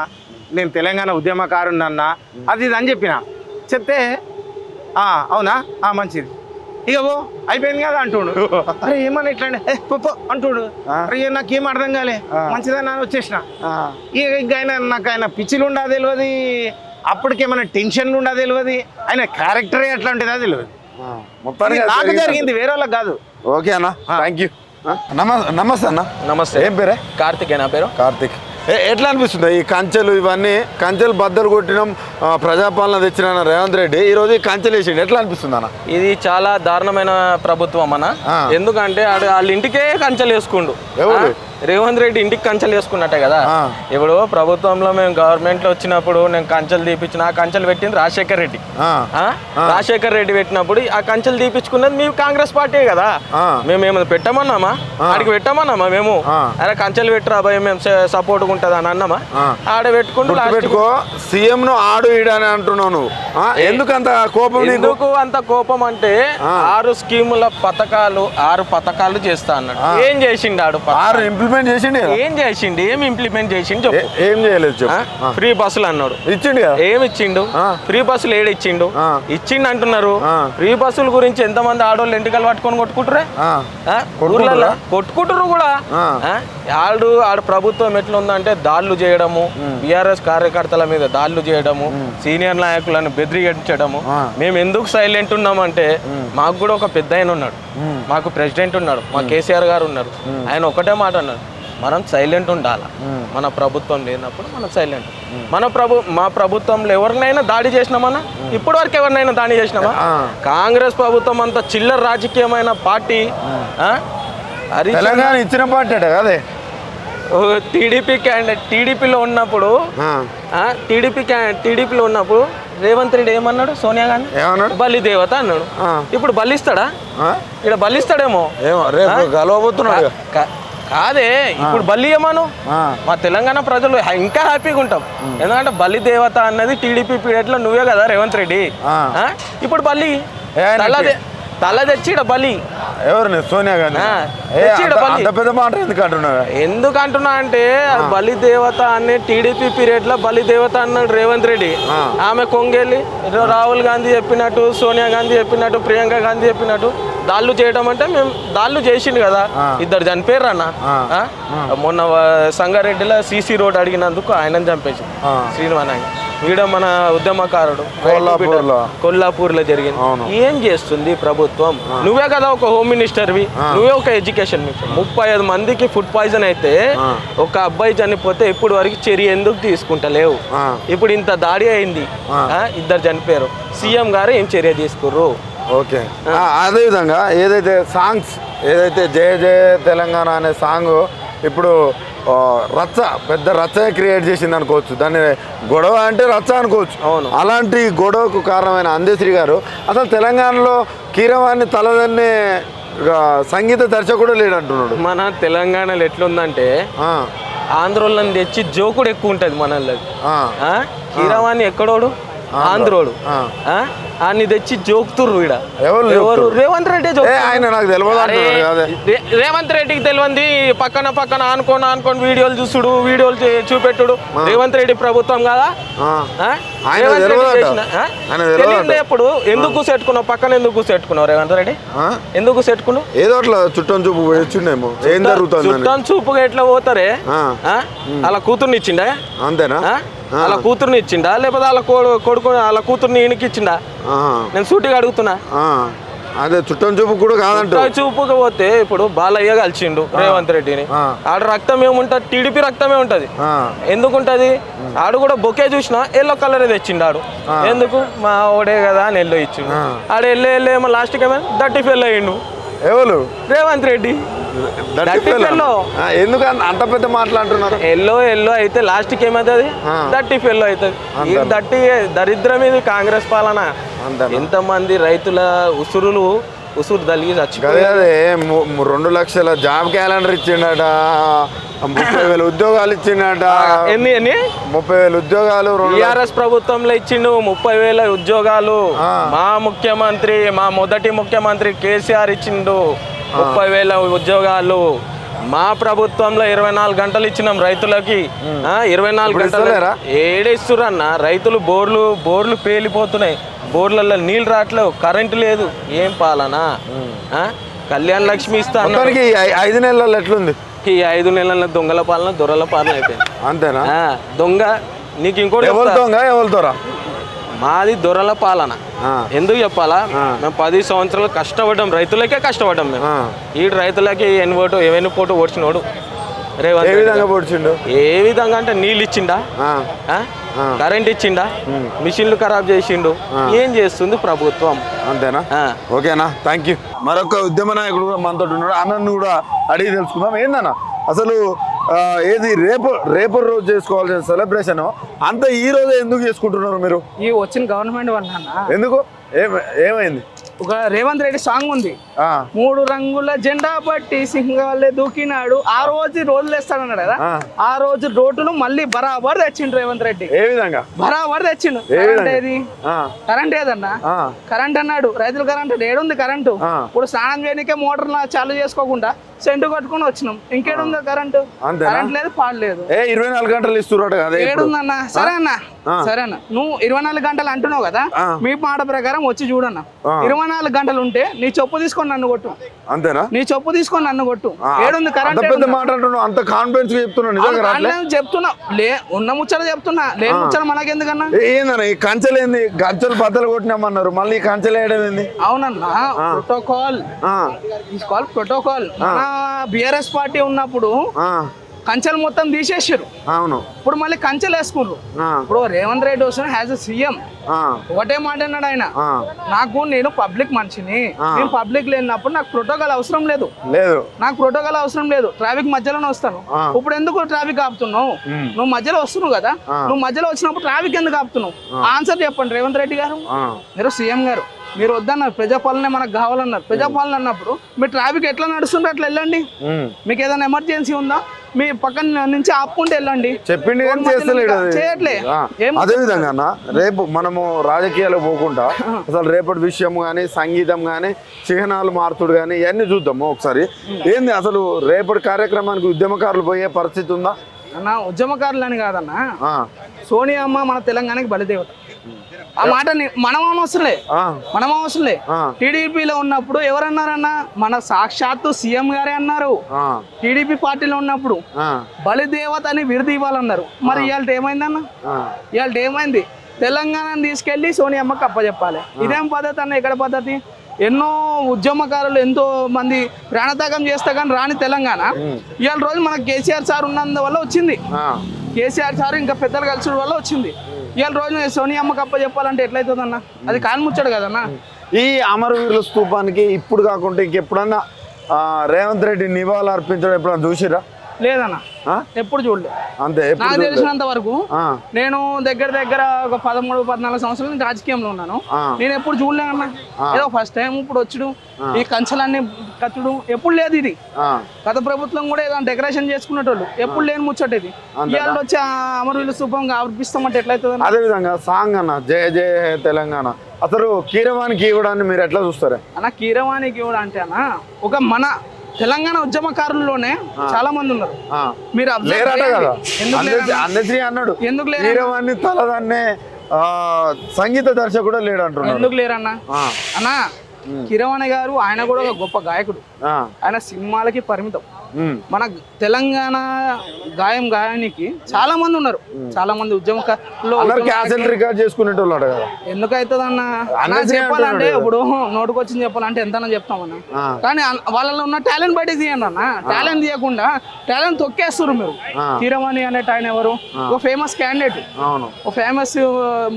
నేను తెలంగాణ ఉద్యమకారుని అన్న, అది ఇది అని చెప్పిన. చెప్తే అవునా మంచిది ఇక ఓ అయిపోయింది కదా అంటుడు. అరే ఏమన్నా ఇట్లా అంటుడు. అరే నాకేం అర్థం కాలే, మంచిదని వచ్చేసిన. ఇక ఆయన పిచ్చిలు ఉండా తెలియదు, అప్పటికేమైనా టెన్షన్లు ఉండా తెలియదు, ఆయన క్యారెక్టరే అట్లాంటిదా తెలియదు. నాకు జరిగింది, వేరే వాళ్ళకి కాదు. ఓకే అన్న, థ్యాంక్ యూ. నమస్తే అన్న. నమస్తే. ఏం పేరే? కార్తిక్. నా పేరు కార్తిక్. ఎట్లా అనిపిస్తుంది ఈ కంచెలు ఇవన్నీ? కంచెలు బద్దలు కొట్టినాం, ప్రజాపాలన తెచ్చిన రేవంత్ రెడ్డి ఈరోజు ఈ కంచెలు వేసిండు, ఎట్లా అనిపిస్తుంది అన్న? ఇది చాలా దారుణమైన ప్రభుత్వం అన్న. ఎందుకంటే వాళ్ళ ఇంటికే కంచెలు వేసుకుండు. రేవంత్ రెడ్డి ఇంటికి కంచెలు వేసుకున్నట్టే కదా. ఇప్పుడు ప్రభుత్వంలో మేము గవర్నమెంట్ లో వచ్చినప్పుడు నేను కంచెలు తీపిచ్చిన, ఆ కంచెలు పెట్టింది రాజశేఖర్ రెడ్డి. రాజశేఖర్ రెడ్డి పెట్టినప్పుడు ఆ కంచెలు తీపించుకున్నది మేము కాంగ్రెస్ పార్టీ కదా. మేము ఏమైనా పెట్టమన్నామా? ఆడికి పెట్టమన్నామా మేము? అరే కంచెలు పెట్టరా భయ, మేము సపోర్ట్ ఉంటది అని అన్నామా? ఆడ పెట్టుకుంటూ సీఎం ను ఆడు ఈడని అంటున్నావు నువ్వు. ఎందుకంత కోపం? ఎందుకు అంత కోపం అంటే 6 స్కీముల పథకాలు 6 పథకాలు చేస్తా అన్నాడు. ఏం చేసిండు ఆడు? 6 ఇంప్లిమెంట్ చేసిండు. ఏం చేసిండు? ఏం ఇంప్లిమెంట్ చేసిండు చెప్పు. ఏం చేయలేదు చెప్పు. ఫ్రీ బస్సులు అన్నాడు, ఇచ్చిండు. ఏమి ఇచ్చిండు? ఫ్రీ బస్సులు ఏడు ఇచ్చిండు? ఇచ్చిండు అంటున్నారు. ఫ్రీ బస్సుల గురించి ఎంతమంది ఆడోళ్ళు ఎంటికలు పట్టుకొని కొట్టుకుంటారే, ఊర్లలో కొట్టుకుంటారు కూడా. ఆడు ప్రభుత్వం ఎట్లా ఉందంటే దాడులు చేయడము, బీఆర్ఎస్ కార్యకర్తల మీద దాడులు చేయడము, సీనియర్ నాయకులను బెదిరించడము. మేము ఎందుకు సైలెంట్ ఉన్నామంటే మాకు కూడా ఒక పెద్ద ఆయన ఉన్నాడు, మాకు ప్రెసిడెంట్ ఉన్నాడు, మా కేసీఆర్ గారు ఉన్నారు. ఆయన ఒకటే మాట అన్నాడు, మనం సైలెంట్ ఉండాలి. మన ప్రభుత్వం లేనప్పుడు మనం సైలెంట్. మా ప్రభుత్వంలో ఎవరినైనా దాడి చేసినామన్నా? ఇప్పటి వరకు ఎవరినైనా దాడి చేసినామా? కాంగ్రెస్ ప్రభుత్వం అంత చిల్లర రాజకీయమైన పార్టీ. తెలంగాణ ఇచ్చిన పార్టీ అదే. టీడీపీలో ఉన్నప్పుడు టీడీపీలో ఉన్నప్పుడు రేవంత్ రెడ్డి ఏమన్నాడు? సోనియా గాంధీ ఏమన్నాడు? బలి దేవత అన్నాడు. ఇప్పుడు బలిస్తాడా? ఇక్కడ బలిస్తాడేమో, గలవబోతున్నాడు. కాదే ఇప్పుడు బలి ఏమను? మా తెలంగాణ ప్రజలు ఇంకా హ్యాపీగా ఉంటాం. ఎందుకంటే బలి దేవత అన్నది టీడీపీ పీరియడ్ లో నువ్వే కదా రేవంత్ రెడ్డి. ఇప్పుడు బలి తల తెచ్చి బలి ఎవరు? సోనియా గాంధీ. పెద్ద మాట ఎందుకు అంటున్నా అంటే బలి దేవత అనే టీడీపీ పీరియడ్ లో బలి దేవత అన్నాడు రేవంత్ రెడ్డి. ఆమె కొంగెళ్ళి రాహుల్ గాంధీ చెప్పినట్టు, సోనియా గాంధీ చెప్పినట్టు, ప్రియాంక గాంధీ చెప్పినట్టు దాళ్ళు చేయడం అంటే మేము దాళ్ళు చేసిండు కదా. 2 చనిపోయారు అన్న. మొన్న సంగారెడ్డిలో సీసీ రోడ్ అడిగినందుకు ఆయనను చంపేసి శ్రీనివాస్ వీడ మన ఉద్యమకారుడు కొల్లాపూర్ లో జరిగింది. ఏం చేస్తుంది ప్రభుత్వం? నువ్వే కదా ఒక హోమ్ మినిస్టర్వి, నువ్వే ఒక ఎడ్యుకేషన్ మినిస్టర్. 35 మందికి ఫుడ్ పాయిజన్ అయితే ఒక అబ్బాయి చనిపోతే ఇప్పుడు వరకు చర్య ఎందుకు తీసుకుంటలేవు? ఇప్పుడు ఇంత దాడి అయింది, 2 చనిపోయారు, సీఎం గారు ఏం చర్య తీసుకుర్రు? ఓకే. అదేవిధంగా ఏదైతే సాంగ్స్ ఏదైతే జయ జయ తెలంగాణ అనే సాంగ్ ఇప్పుడు పెద్ద రచ్చ క్రియేట్ చేసింది అనుకోవచ్చు. దాన్ని గొడవ అంటే రచ్చ అనుకోవచ్చు. అలాంటి గొడవకు కారణమైన అందశ్రీ గారు అసలు తెలంగాణలో కీరవాణి తలదన్నే సంగీత దర్శకుడు లేడంటున్నాడు. మన తెలంగాణలో ఎట్లుందంటే ఆంధ్రోళ్ళని తెచ్చి జోకుడు ఎక్కువ ఉంటుంది మనల్ని. కీరవాణి ఎక్కడోడు ఆంధ్రోడు అన్ని తెచ్చి జోకుతుర్రు ఈడ. ఎవరు ఎవరు? రేవంత్ రెడ్డి ఆయన నాకు తెలియదు అంటున్నాడు కదా. రేవంత్ రెడ్డికి తెలియంది పక్కన అనుకోని వీడియోలు చూసుడు, వీడియోలు చూపెట్టుడు. రేవంత్ రెడ్డి ప్రభుత్వం కదా. తెలియదు ఎప్పుడు. ఎందుకు కూసెట్టుకున్నావు పక్కన? ఎందుకు కూసెట్టుకున్నావు రేవంత్ రెడ్డి? ఎందుకు కూసెట్టుకున్నావు? ఏదో అట్లా చుట్టం చూపు వచ్చిండేమో. ఏం జరుగుతుంది? చుట్టం చూపుగా ఎట్లా పోతారే? అలా కూతుర్ని ఇచ్చిండా? అంతేనా? అలా కూతుర్ని ఇచ్చిండా లేకపోతే అలా కొడుకు అలా కూతుర్ని ఈయనకి ఇచ్చిండా? నేను సూటిగా అడుగుతున్నా. అదే చుట్టం చూపు కూడా కాదంట. చూపుగా పోతే ఇప్పుడు బాలయ్య కలిసిండు రేవంత్ రెడ్డిని. ఆడ రక్తం ఏముంటది? టీడీపీ రక్తమే ఉంటది. ఎందుకుంటది? ఆడు కూడా బొకే చూసినా ఎల్లో కలర్ తెచ్చిండు ఆడు. ఎందుకు? మా ఓడే కదా అని ఎల్లో ఇచ్చిండు. ఆడు ఎల్లో ఏమో లాస్ట్కి ఏమో దట్టి ఫెల్ అయ్యిండు. ఎవరు? రేవంత్ రెడ్డి. ఎందుకు అంత పెద్ద మాట్లాడుతున్నారు? ఎల్లో అయితే లాస్ట్కి ఏమవుతుంది? దట్టి ఫెల్లో అవుతుంది. దట్టి దరిద్రం ఇది కాంగ్రెస్ పాలన. ఎంతమంది రైతుల ఉసురు తలిగి చచ్చిపోయి. అదే 2 లక్షల జాబ్ క్యాలెండర్ ఇచ్చిండట, 30,000 ఉద్యోగాలు ఇచ్చిండట. ఎన్ని 30,000 ఉద్యోగాలు టీఆర్ఎస్ ప్రభుత్వంలో ఇచ్చిండు. 30,000 ఉద్యోగాలు. మా ముఖ్యమంత్రి, మా మొదటి ముఖ్యమంత్రి కేసీఆర్ ఇచ్చిండు 30,000 ఉద్యోగాలు. మా ప్రభుత్వంలో 24 గంటలు ఇచ్చినాం రైతులకి. 24 గంటలు ఏడేస్తురన్న. రైతులు బోర్లు పేలిపోతున్నాయి. బోర్లలో నీళ్ళు రావట్లేవు, కరెంటు లేదు. ఏం పాలన? కళ్యాణ్ లక్ష్మి ఇస్తా. 5 నెలల్లో ఎట్లుంది? ఈ 5 నెలల దొంగల పాలన, దొరల పాలన అయిపోయింది. అంతేనా? దొంగ. నీకు ఇంకోటి ఎవరితోరా? మాది దొరల పాలన. ఎందుకు చెప్పాలా? మేము 10 సంవత్సరాలు కష్టపడ్డాం, రైతులకే కష్టపడ్డాం మేము. ఈ రైతులకి ఎవెన్ని పోటు ఓడ్చినోడు రేవంత్. ఏ విధంగా అంటే నీళ్ళు ఇచ్చిండా, కరెంట్ ఇచ్చిండా, మిషన్లు ఖరాబ్ చేసిండు. ఏం చేస్తుంది ప్రభుత్వం? అంతేనా? ఓకేనా, థ్యాంక్ యూ. మరొక ఉద్యమ నాయకుడు కూడా మనతో ఉన్నాడు. అన్నను కూడా అడిగి తెలుసుకుందాం. ఏందన్నా అసలు ఏది రేపు రోజు చేసుకోవాల్సిన సెలబ్రేషన్ అంతా ఈ రోజు ఎందుకు చేసుకుంటున్నారు మీరు? ఈ వచ్చిన గవర్నమెంట్ వల్ల. ఎందుకు? ఏమైంది? ఒక రేవంత్ రెడ్డి సాంగ్ ఉంది, 3 రంగుల జెండా పట్టి సింహాలే దూకినాడు. ఆ రోజు రోజులు వేస్తాడన్నాడు కదా. ఆ రోజు రోడ్లు మళ్ళీ బరాబర్ తెచ్చిండు రేవంత్ రెడ్డి. ఏ విధంగా బరాబర్ తెచ్చిండు? కరెంట్ ఏదన్నా కరెంట్ అన్నాడు. రైతులు కరెంట్ ఏడుంది? కరెంటు ఇప్పుడు స్నానం చేయడానికే మోటార్ చాలు చేసుకోకుండా సెంటు కట్టుకుని వచ్చినాం. ఇంకేడుందో కరెంటు? కరెంట్ లేదు, పాడలేదు. 24 గంటలు ఇస్తున్నట్టు కదా. ఏడుందన్నా? సరే అన్న, నువ్వు 24 గంటలు అంటున్నావు కదా. మీ మాట ప్రకారం వచ్చి చూడన్నా. 24 గంటలు ఉంటే నీ చెప్పు తీసుకొని నన్ను కొట్టు. అంతేనా? నీ చెప్పు తీసుకొని నన్ను కొట్టు. ఏడుంది కరెంట్? అంత కాన్ఫిడెన్స్ చెప్తున్నా. ఉన్న ముచ్చట చెప్తున్నా, లేని ముచ్చట మనకెందుకన్నా? ఏందన్నా ఈ కంచెలేంది? కంచెలు బద్దలు కొట్టినామన్నారు, మళ్ళీ కంచెలు వేయడం ఏంది? అవునన్నా, ప్రోటోకాల్. ప్రోటోకాల్. మన బిఆర్ఎస్ పార్టీ ఉన్నప్పుడు కంచెలు మొత్తం తీసేసారు. అవును. ఇప్పుడు మళ్ళీ కంచెలు వేసుకున్నారు. ఇప్పుడు రేవంత్ రెడ్డి వస్తున్న హ్యాజ్ ఎ సీఎం ఒకటే మాట అన్నాడు ఆయన, నేను పబ్లిక్ మనిషిని, నేను పబ్లిక్ లేనప్పుడు నాకు ప్రోటోకాల్ అవసరం లేదు. నాకు ప్రోటోకాల్ అవసరం లేదు. ట్రాఫిక్ మధ్యలోనే వస్తాను. ఇప్పుడు ఎందుకు ట్రాఫిక్ ఆపుతున్నావు? నువ్వు మధ్యలో వస్తున్నావు కదా. నువ్వు మధ్యలో వచ్చినప్పుడు ట్రాఫిక్ ఎందుకు ఆపుతున్నావు? ఆన్సర్ చెప్పండి రేవంత్ రెడ్డి గారు. మీరు సీఎం గారు, మీరు వద్దన్నారు, ప్రజాపాలనే మనకు కావాలన్నారు. ప్రజాపాలన అన్నప్పుడు మీరు ట్రాఫిక్ ఎట్లా నడుస్తుంటే అట్లా వెళ్ళండి. మీకు ఏదైనా ఎమర్జెన్సీ ఉందా, మీ పక్కన నుంచి ఆపుకుంటూ వెళ్ళండి. చెప్పింది చేయట్లే. అదే విధంగా రేపు మనము రాజకీయాలు పోకుండా అసలు రేపటి విషయం కానీ, సంగీతం కానీ, చిహ్నాలు మార్చుడు కానీ ఇవన్నీ చూద్దాము ఒకసారి. ఏంది అసలు రేపటి కార్యక్రమానికి ఉద్యమకారులు పోయే పరిస్థితి ఉందా? అన్న ఉద్యమకారులు అని కాదన్నా, సోనియా అమ్మ మన తెలంగాణకి బలిదేవత. ఆ మాట మనం అవసరంలే. టీడీపీలో ఉన్నప్పుడు ఎవరన్నారన్నా? మన సాక్షాత్తు సీఎం గారే అన్నారు. టీడీపీ పార్టీలో ఉన్నప్పుడు బలిదేవత అని విరుదు ఇవ్వాలన్నారు. మరి ఇవాళ ఏమైందన్న? ఇవాళ ఏమైంది? తెలంగాణను తీసుకెళ్లి సోనియా అమ్మకి అప్పచెప్పాలి. ఇదేం పద్ధతి అన్న? ఎక్కడ పద్ధతి? ఎన్నో ఉద్యమకారులు ఎంతో మంది ప్రాణత్యాగం చేస్తే కానీ రాని తెలంగాణ ఇవాళ రోజు మనకు కేసీఆర్ సార్ ఉన్నందువల్ల వచ్చింది. కేసీఆర్ సార్ ఇంకా పెద్దలు కలిసి వల్ల వచ్చింది. ఇవాళ రోజు సోనియా అమ్మకి అప్ప చెప్పాలంటే ఎట్లయితుందన్న? అది కాన్ముచ్చాడు కదన్నా. ఈ అమరవీరుల స్తూపానికి ఇప్పుడు కాకుండా ఇంకెప్పుడన్నా రేవంత్ రెడ్డి నివాళులు అర్పించడం ఎప్పుడన్నా చూసిరా? లేదన్న, ఎప్పుడు చూడలేదు. అంతే. నాకు తెలిసినంత వరకు నేను దగ్గర ఒక 13-14 సంవత్సరాల నుంచి రాజకీయంలో ఉన్నాను. నేను ఎప్పుడు చూడలేదన్నా. ఏదో ఫస్ట్ టైం ఇప్పుడు వచ్చుడు, ఈ కంచెలన్నీ కచ్చుడు ఎప్పుడు లేదు ఇది. గత ప్రభుత్వం కూడా ఏదో డెకరేషన్ చేసుకునేటోళ్ళు ఎప్పుడు లేని ముచ్చట ఇది. ఇవాళ వచ్చి అమరవీరుల స్థూపం అర్పిస్తామంటే ఎట్లయితుంది? అదే విధంగా సాంగ్ అన్న జయ జయ హే తెలంగాణ, అసలు కీరవాణికి ఇవ్వడాన్ని మీరు ఎట్లా చూస్తారా అన్న? కీరవాణికి కూడా అంటే అన్న ఒక మన తెలంగాణ ఉద్యమకారుల్లోనే చాలా మంది ఉన్నారు. మీరు లేరట కదా, అందశ్రీ అన్నాడు ఎందుకు లేరు? కీరవాణి తలదన్నే సంగీత దర్శకుడు లేడు అంటున్నాడు. ఎందుకు లేరన్నా? అన్నా కిరవాణి గారు ఆయన కూడా ఒక గొప్ప గాయకుడు. ఆయన సినిమాలకి పరిమితం. మన తెలంగాణ గాయానికి చాలా మంది ఉన్నారు, చాలా మంది ఉద్యమకారులు. రికార్డ్ చేసుకునేటోళ్ళు కదా. ఎందుకైతుంది అన్న చెప్పాలంటే ఇప్పుడు నోటుకొచ్చింది చెప్పాలంటే ఎంతనా చెప్తామన్నా, కానీ వాళ్ళలో ఉన్న టాలెంట్ బయటకు తీయండి అన్న. టాలెంట్ తీయకుండా టాలెంట్ తొక్కేస్తారు మీరు. కీరవాణి అనే ఆయన ఎవరు? ఒక ఫేమస్ క్యాండిడేట్, ఒక ఫేమస్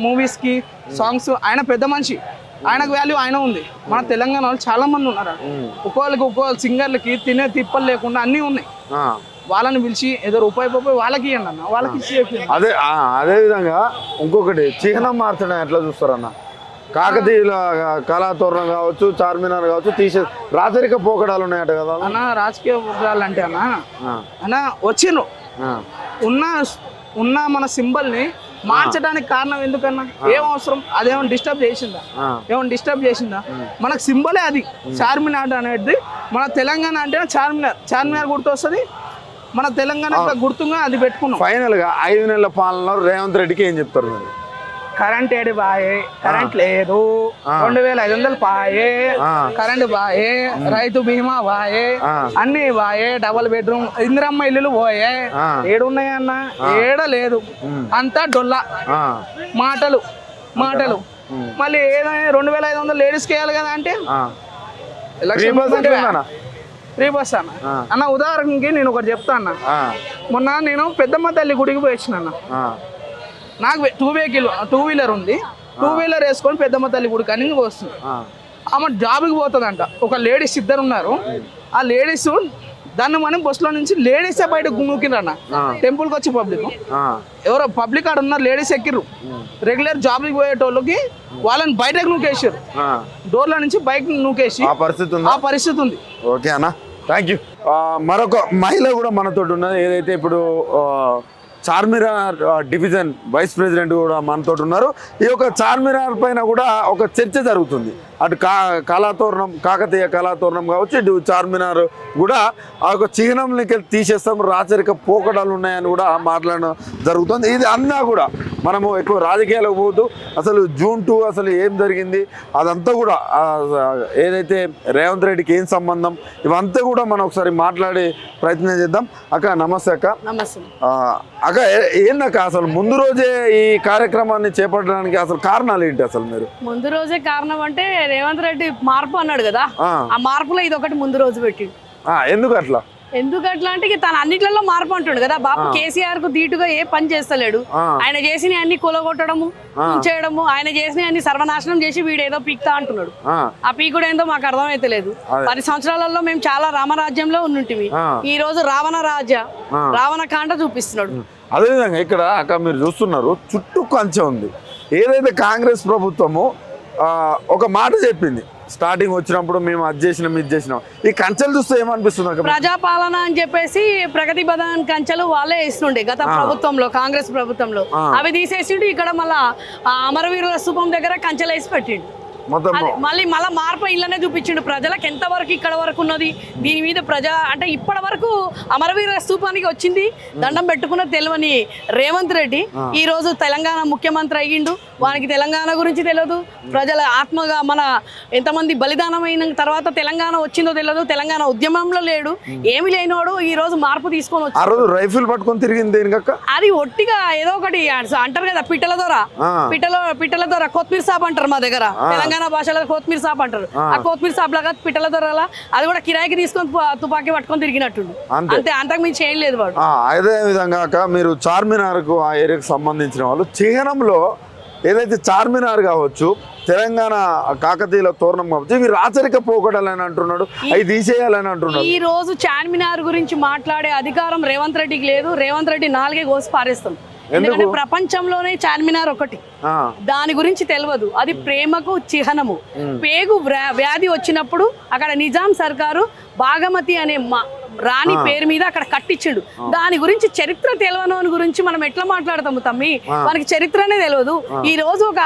మూవీస్ కి సాంగ్స్. ఆయన పెద్ద మనిషి, ఆయనకు వాల్యూ ఆయన ఉంది. మన తెలంగాణ వాళ్ళు చాలా మంది ఉన్నారు. ఒక్కొక్క సింగర్లకి తినే తిప్పలు లేకుండా అన్నీ ఉన్నాయి. వాళ్ళని పిలిచి ఏదో రూపాయి వాళ్ళకి ఇవ్వండి అన్న, వాళ్ళకి ఇచ్చి. అదే విధంగా ఇంకొకటి చిహ్నం మార్చడం ఎట్లా చూస్తారన్న? కాకతీయుల కళాతోరణం కావచ్చు, చార్మినార్ కావచ్చు, తీసే రాజరిక పోకడాలు ఉన్నాయట కదా అన్న. రాజకీయ పోకడాలు అంటే అన్న వచ్చిండ్రు ఉన్న మన సింబల్ ని మార్చడానికి కారణం ఎందుకన్నా? ఏం అవసరం? అదేమన్నా డిస్టర్బ్ చేసిందా? మనకు సింబలే అది చార్మినార్ అనేది. మన తెలంగాణ అంటే చార్మినార్ గుర్తు వస్తుంది. మన తెలంగాణ గుర్తుగా అది పెట్టుకున్నాం. ఫైనల్ గా 5 నెలల పాలనలో రేవంత్ రెడ్డికి ఏం చెప్తారు మీరు? కరెంట్ ఏడు బాయే, కరెంట్ లేదు, 2500 పాయే, కరెంట్ బాయే, రైతు బీమా బాయే, అన్ని బాయే, డబల్ బెడ్రూమ్ ఇందిరమ్మ ఇల్లులు పోయే. ఏడున్నాయన్న? ఏడ లేదు, అంతా డొల్లా మాటలు. మళ్ళీ ఏదైనా 2500 లేడీస్కి వేయాలి కదా అంటే ఫ్రీ బస్ అన్న. ఉదాహరణకి నేను ఒకటి చెప్తా అన్న. మొన్న నేను పెద్దమ్మ తల్లి గుడికి పోయి వచ్చిన అన్న. నాకు 2 వీలర్ ఉంది. 2 వీలర్ వేసుకొని పెద్దమ్మ తల్లి గుడి కానీ వస్తుంది. ఆమె జాబ్కి పోతుందంట. ఒక లేడీస్ ఇద్దరు ఉన్నారు. ఆ లేడీస్ దాన్ని మనం బస్సులో నుంచి లేడీసే బయటకు నూకిరన్న. టెంపుల్కి వచ్చి ఎవరో పబ్లిక్ ఆడ ఉన్నారు, లేడీస్ ఎక్కిర్రు. రెగ్యులర్ జాబ్కి పోయేటోళ్ళకి వాళ్ళని బయటకు నూకేసారు. డోర్ల నుంచి బైక్ నూకేసి ఆ పరిస్థితి ఉంది. ఓకే అన్న, థ్యాంక్ యూ. మరొక మహిళ కూడా మనతో ఉన్నది. ఏదైతే ఇప్పుడు చార్మినార్ డివిజన్ వైస్ ప్రెసిడెంట్ కూడా మనతో ఉన్నారు. ఈ యొక్క చార్మినార్ పైన కూడా ఒక చర్చ జరుగుతుంది. అటు కళాతోరణం, కాకతీయ కళాతోరణం కావచ్చు, ఇటు చార్మినార్ కూడా ఆ యొక్క చిహ్నంలోకి తీసేస్తాం, రాచరిక పోకడాలు ఉన్నాయని కూడా మాట్లాడడం జరుగుతుంది. ఇది అన్నా కూడా మనము ఎక్కువ రాజకీయాలకు పోతూ అసలు June 2 అసలు ఏం జరిగింది అదంతా కూడా ఏదైతే రేవంత్ రెడ్డికి ఏం సంబంధం ఇవంతా కూడా మనం ఒకసారి మాట్లాడే ప్రయత్నం చేద్దాం. అక్క నమస్తే అక్క. అక్క ఏందక్క అసలు ముందు రోజే ఈ కార్యక్రమాన్ని చేపట్టడానికి అసలు కారణాలు ఏంటి? అసలు మీరు ముందు రోజే కారణం అంటే రేవంత్ రెడ్డి మార్పు అన్నాడు కదా, ఆ మార్పులో ఇది ఒకటి ముందు రోజు పెట్టి. ఎందుకు అట్లా అంటే తన అన్నిట్లలో మార్పు అంటాడు కదా. బాబు కేసీఆర్ కు ధీటుగా ఏ పని చేస్తలేడు. ఆయన చేసిన అన్ని కూలగొట్టడము, చేయడము, ఆయన చేసిన అన్ని సర్వనాశనం చేసి వీడు ఏదో పీక్తా అంటున్నాడు. ఆ పీకుడు ఏందో మాకు అర్థమైతే లేదు. 10 సంవత్సరాలలో మేము చాలా రామరాజ్యంలో ఉన్నట్టివి. ఈ రోజు రావణ కాండ చూపిస్తున్నాడు. అదేవిధంగా ఇక్కడ అక్క మీరు చూస్తున్నారు చుట్టూ కంచె ఉంది. ఏదైతే కాంగ్రెస్ ప్రభుత్వము ఒక మాట చెప్పింది స్టార్టింగ్ వచ్చినప్పుడు, మేము అది చేసినాం ఇది చేసినాం. ఈ కంచెలు చూస్తే ఏమనిపిస్తుంది? ప్రజాపాలన అని చెప్పేసి ప్రగతి భవన్ కంచెలు వాళ్ళే ఇస్తుండే గత ప్రభుత్వంలో, కాంగ్రెస్ ప్రభుత్వంలో. అవి తీసేసిండు. ఇక్కడ మళ్ళా అమరవీరుల స్థూపం దగ్గర కంచెలు వేసి పెట్టిండు. మళ్ళీ మార్పు ఇళ్ళనే చూపించిండు. ప్రజలకు ఎంత వరకు ఇక్కడ వరకు ఉన్నది దీని మీద అంటే ఇప్పటి వరకు అమరవీర స్థూపానికి వచ్చింది దండం పెట్టుకున్న తెలియని రేవంత్ రెడ్డి ఈ రోజు తెలంగాణ ముఖ్యమంత్రి అయ్యిండు. వానికి తెలంగాణ గురించి తెలియదు. ప్రజల ఆత్మగా మన ఎంతమంది బలిదానం అయిన తర్వాత తెలంగాణ వచ్చిందో తెలియదు. తెలంగాణ ఉద్యమంలో లేడు, ఏమి లేనివాడు ఈ రోజు మార్పు తీసుకొని వచ్చి రైఫిల్ పట్టుకొని తిరిగింది. అది ఒట్టిగా ఏదో ఒకటి అంటారు కదా, పిట్టల ద్వారా కొత్తిమీర సాబ్ అంటారు మా దగ్గర. తెలంగాణ భాషలో కొత్తిమీర సాప్ అంటారు. ఆ కొత్తిమీర సాప్ లాగా పిట్టల ద్వారా అది కూడా కిరాయికి తీసుకొని తుపాకీ పట్టుకొని తిరిగినట్టుండు. అంతే, అంతకు మించి ఏం లేదు వాడు. అదే విధంగా మీరు చార్మినార్ కు ఆ ఏరియాకు సంబంధించిన వాళ్ళు చిహ్నంలో ఏదైతే చార్మినార్ కావచ్చు, తెలంగాణ కాకతీయుల తోరణం కావచ్చు, ఇవి రాచరిక పోకడాలని అంటున్నాడు, అవి తీసేయాలని అంటున్నాడు. ఈ రోజు చార్మినార్ గురించి మాట్లాడే అధికారం రేవంత్ రెడ్డికి లేదు. రేవంత్ రెడ్డి నాలుగే కోసి పారేస్తాం. ఎందుకంటే ప్రపంచంలోనే చార్మినార్ ఒకటి, దాని గురించి తెలియదు. అది ప్రేమకు చిహ్నము. పేగు వ్యాధి వచ్చినప్పుడు అక్కడ నిజాం సర్కారు భాగమతి అనే రాణి పేరు మీద అక్కడ కట్టించిండు. దాని గురించి చరిత్ర తెలియని గురించి మనం ఎట్లా మాట్లాడతాము తమ్మి? మనకి చరిత్రనే తెలియదు. ఈ రోజు ఒక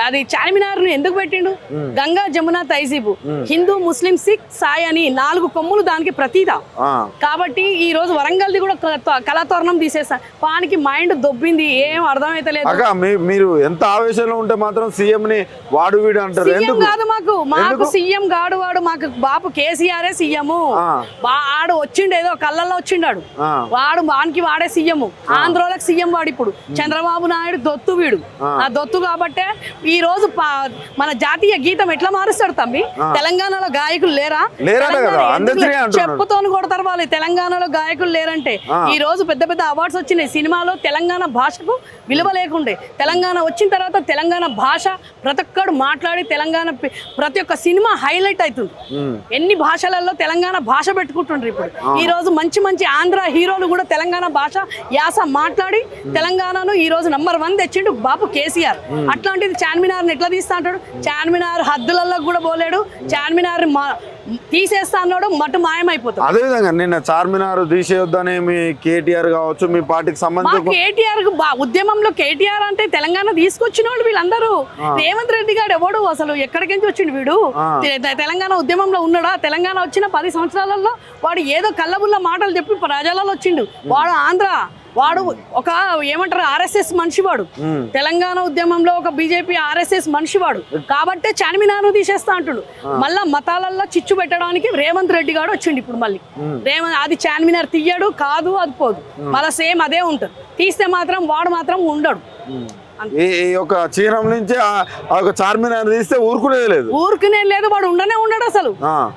అది చార్మినార్ ను ఎందుకు పెట్టిండు? గంగా జమున తైజీబు, హిందూ ముస్లిం సిక్ సాయ్ అని 4 కొమ్ములు దానికి ప్రతీద. కాబట్టి ఈ రోజు వరంగల్ది కూడా కళాతోరణం తీసేస్తా. వానికి మైండ్ దొబ్బింది, ఏం అర్థమైతలేదు. మీరు ఎంత ఆవేశంలో ఉంటే మాత్రం సీఎం ని వాడు వీడు అంటారు. సీఎం కాదు మాకు సీఎం గాడు వాడు, మాకు బాపు కేసీఆర్ సీఎం. ఆడు వచ్చిండు, ఏదో కళ్ళల్లో వచ్చిండాడు వాడు, వానికి వాడే సీఎం. ఆంధ్రోలకు సీఎం వాడు ఇప్పుడు. చంద్రబాబు నాయుడు దొత్తు వీడు. ఆ దొత్తు కాబట్టే ఈ రోజు మన జాతీయ గీతం ఎట్లా మారుస్తాడు తమ్మి? తెలంగాణలో గాయకులు లేరా? చెప్పుతో కొడతారు వాళ్ళు. తెలంగాణలో గాయకులు లేరంటే ఈ రోజు పెద్ద పెద్ద అవార్డ్స్ వచ్చినాయి. సినిమాలో తెలంగాణ భాషకు విలువ లేకుండే, తెలంగాణ వచ్చిన తర్వాత తెలంగాణ భాష ప్రతి ఒక్కడు మాట్లాడి తెలంగాణ ప్రతి ఒక్క సినిమా హైలైట్ అవుతుంది. ఎన్ని భాషలలో తెలంగాణ భాష పెట్టుకుంటుండ్రు ఇప్పుడు. ఈ రోజు మంచి మంచి ఆంధ్ర హీరోలు కూడా తెలంగాణ భాష యాస మాట్లాడి తెలంగాణను ఈ రోజు నంబర్ 1 తెచ్చిండు బాబు కేసీఆర్. అట్లాంటిది చార్మినార్ ఎట్లా తీస్తా అంటాడు? చార్మినార్ హద్దులలో కూడా పోలేడు. చార్మినార్ తీసేస్తా అన్నాడు, మటు మాయమైపోతాడు. అదే విధంగా నిన్న చార్మినార్ తీసేయొద్దని మీ కేటీఆర్ కావచ్చు, మీ పార్టీకి సంబంధించి కేటీఆర్ ఉద్యమంలో కేటీఆర్ అంటే తెలంగాణ తీసుకొచ్చిన వాళ్ళు వీళ్ళందరూ. రేవంత్ రెడ్డి గారు ఎవడు అసలు? ఎక్కడికించి వచ్చిండు వీడు? తెలంగాణ ఉద్యమంలో ఉన్నాడా? తెలంగాణ వచ్చిన 10 సంవత్సరాలలో వాడు ఏదో కల్లబుల్ల మాటలు చెప్పి ప్రజలలో వచ్చిండు. వాడు ఆంధ్ర, వాడు ఒక ఏమంటారు ఆర్ఎస్ఎస్ మనిషివాడు. తెలంగాణ ఉద్యమంలో ఒక బీజేపీ ఆర్ఎస్ఎస్ మనిషివాడు. కాబట్టే చార్మినార్ తీసేస్తా అంటుడు. మళ్ళా మతాలల్లో చిచ్చు పెట్టడానికి రేవంత్ రెడ్డి గారు వచ్చిండు ఇప్పుడు మళ్ళీ. అది చార్మినార్ తీయడు కాదు, అది పోదు, మళ్ళీ సేమ్ అదే ఉంటుంది. తీస్తే మాత్రం వాడు మాత్రం ఉండడు. ఈ యొక్క చీరం నుంచి ఆ చార్మినార్ తీస్తే ఊరుకునేది లేదు, వాడు ఉండనే ఉండడు అసలు.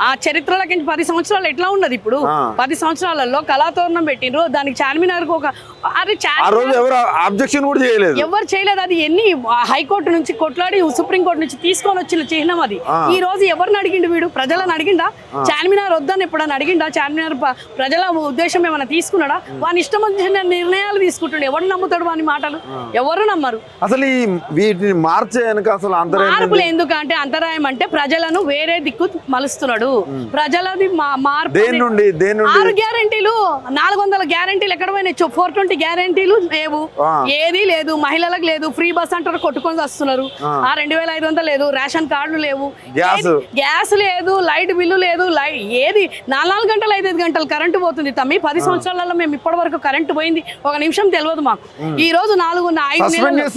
ఆ చరిత్రలకి 10 సంవత్సరాలు ఎట్లా ఉన్నది ఇప్పుడు? 10 సంవత్సరాలలో కళాతోరణం పెట్టిండ్రు, దానికి చార్మినార్ కు అబ్జెక్షన్ కూడా చేయలేదు, ఎవరు చేయలేదు. అది ఎన్ని హైకోర్టు నుంచి కొట్లాడి సుప్రీంకోర్టు నుంచి తీసుకొని వచ్చిన చిహ్నం అది. ఈ రోజు ఎవరిని అడిగిండు వీడు? ప్రజలను అడిగిండా? చార్మినార్ వద్దని ఎప్పుడని అడిగిండా? చార్మినార్ ప్రజల ఉద్దేశం ఏమైనా తీసుకున్నాడా? వాని ఇష్టం వచ్చిన నిర్ణయాలు తీసుకుంటుండే. ఎవరు నమ్ముతాడు వాని మాటలు? ఎవరు నమ్మరు. అసలు ఈ వీటిని మార్చే అసలు మార్పులు ఎందుకంటే అంతరాయం అంటే ప్రజలను వేరే దిక్కు మలుస్తున్నాడు. ప్రజలది మార్పు. 6 గ్యారెంటీలు 400 గ్యారెంటీలు ఎక్కడ పోయినాయి? 420 గ్యారెంటీలు లేవు, ఏది లేదు. మహిళలకు లేదు, ఫ్రీ బస్ అంటారు, కొట్టుకొని వస్తున్నారు. 2500 లేదు, రేషన్ కార్డులు లేవు, గ్యాస్ లేదు, లైట్ బిల్లు లేదు. ఏది 4 గంటలు 5 గంటలు కరెంటు పోతుంది తమ్మి. 10 సంవత్సరాలలో మేము ఇప్పటి వరకు కరెంటు పోయింది 1 నిమిషం తెలియదు మాకు. ఈ రోజు 4-5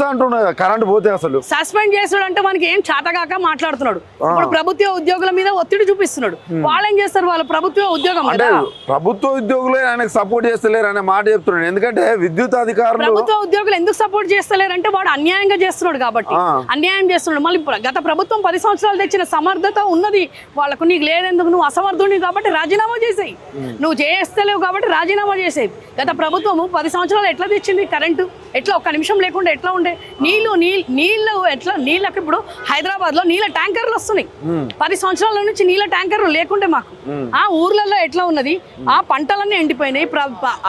కరెంట్ పోతే అసలు సస్పెండ్ చేస్తాడు అంటే మనకి ఏం చేతగాక మాట్లాడుతున్నాడు. ఇప్పుడు ప్రభుత్వ ఉద్యోగుల మీద ఒత్తిడి చూపిస్తున్నాడు. వాళ్ళు ఏం చేస్తారు? వాళ్ళు ప్రభుత్వ ఉద్యోగం అంటే ప్రభుత్వ ఉద్యోగులే ఆయనకు సపోర్ట్ చేస్తలేరు అనే మాట చెప్తున్నాడు. ఎందుకంటే విద్యుత్ అధికారులు ప్రభుత్వ ఉద్యోగులు ఎందుకు సపోర్ట్ చేస్తలేరు అంటే వాడు అన్యాయంగా చేస్తున్నాడు కాబట్టి అన్యాయం చేస్తున్నాడు. మళ్ళీ గత ప్రభుత్వం 10 సంవత్సరాలు తెచ్చిన సమర్థత ఉన్నది వాళ్ళకు, నీకు లేదెందుకు? నువ్వు అసమర్థుని కాబట్టి రాజీనామా చేసేయి. నువ్వు చేస్తలేవు కాబట్టి రాజీనామా చేసేది. గత ప్రభుత్వము 10 సంవత్సరాలు ఎట్లా తెచ్చింది కరెంటు? ఎట్లా 1 నిమిషం లేకుండా ఎట్లా ఉండే? నీళ్ళు ఎట్లా? నీళ్ళకి ఇప్పుడు హైదరాబాద్ లో నీళ్ళ ట్యాంకర్లు వస్తున్నాయి. 10 సంవత్సరాల నుంచి నీళ్ళ ట్యాంకర్లు లేకుండే మాకు. ఆ ఊర్లలో ఎట్లా ఉన్నది? ఆ పంటలన్నీ ఎండిపోయినాయి.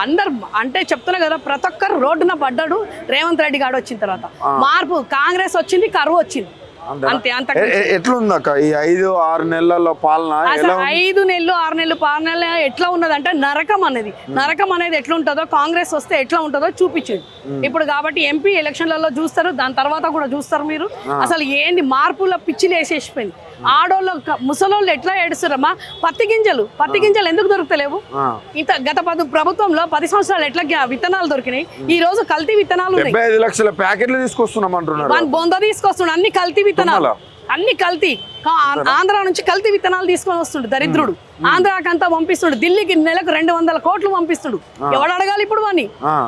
అందరు అంటే చెప్తున్నా కదా, ప్రతి ఒక్కరు రోడ్డున పడ్డాడు రేవంత్ రెడ్డి గారు వచ్చిన తర్వాత. మార్పు కాంగ్రెస్ వచ్చింది, కరువు వచ్చింది, అంతే. అంత ఎట్లుందక్క ఈ 5-6 నెలల పాలన? 5 నెలలు 6 నెలలు పాలన ఎట్లా ఉన్నదంటే నరకం అనేది ఎట్లుంటుందో, కాంగ్రెస్ వస్తే ఎట్లా ఉంటుందో చూపించింది ఇప్పుడు. కాబట్టి ఎంపీ ఎలక్షన్లలో చూస్తారు, దాని తర్వాత కూడా చూస్తారు మీరు. అసలు ఏంది మార్పుల పిచ్చిలు వేసేసిపోయింది. ఆడోళ్ళు ముసలోళ్ళు ఎట్లా ఏడుస్తారమ్మా? పత్తి గింజలు ఎందుకు దొరుకుతలేవు? ఇంత గత ప్రభుత్వంలో 10 సంవత్సరాలు ఎట్లా విత్తనాలు దొరికినాయి? ఈ రోజు కల్తీ విత్తనాలు 75 లక్షల ప్యాకెట్లు తీసుకొస్తున్నాం అంటున్నారు. బొంద తీసుకొస్తున్నాడు, అన్ని కల్తీ విత్తనాలు, అన్ని కల్తీ. ఆంధ్ర నుంచి కల్తీ విత్తనాలు తీసుకొని వస్తుండు దరిద్రుడు. ఆంధ్రాకంతా పంపిస్తుడు. ఢిల్లీకి నెలకు 200 కోట్లు పంపిస్తుడు. ఎవడు అడగాలి ఇప్పుడు అని?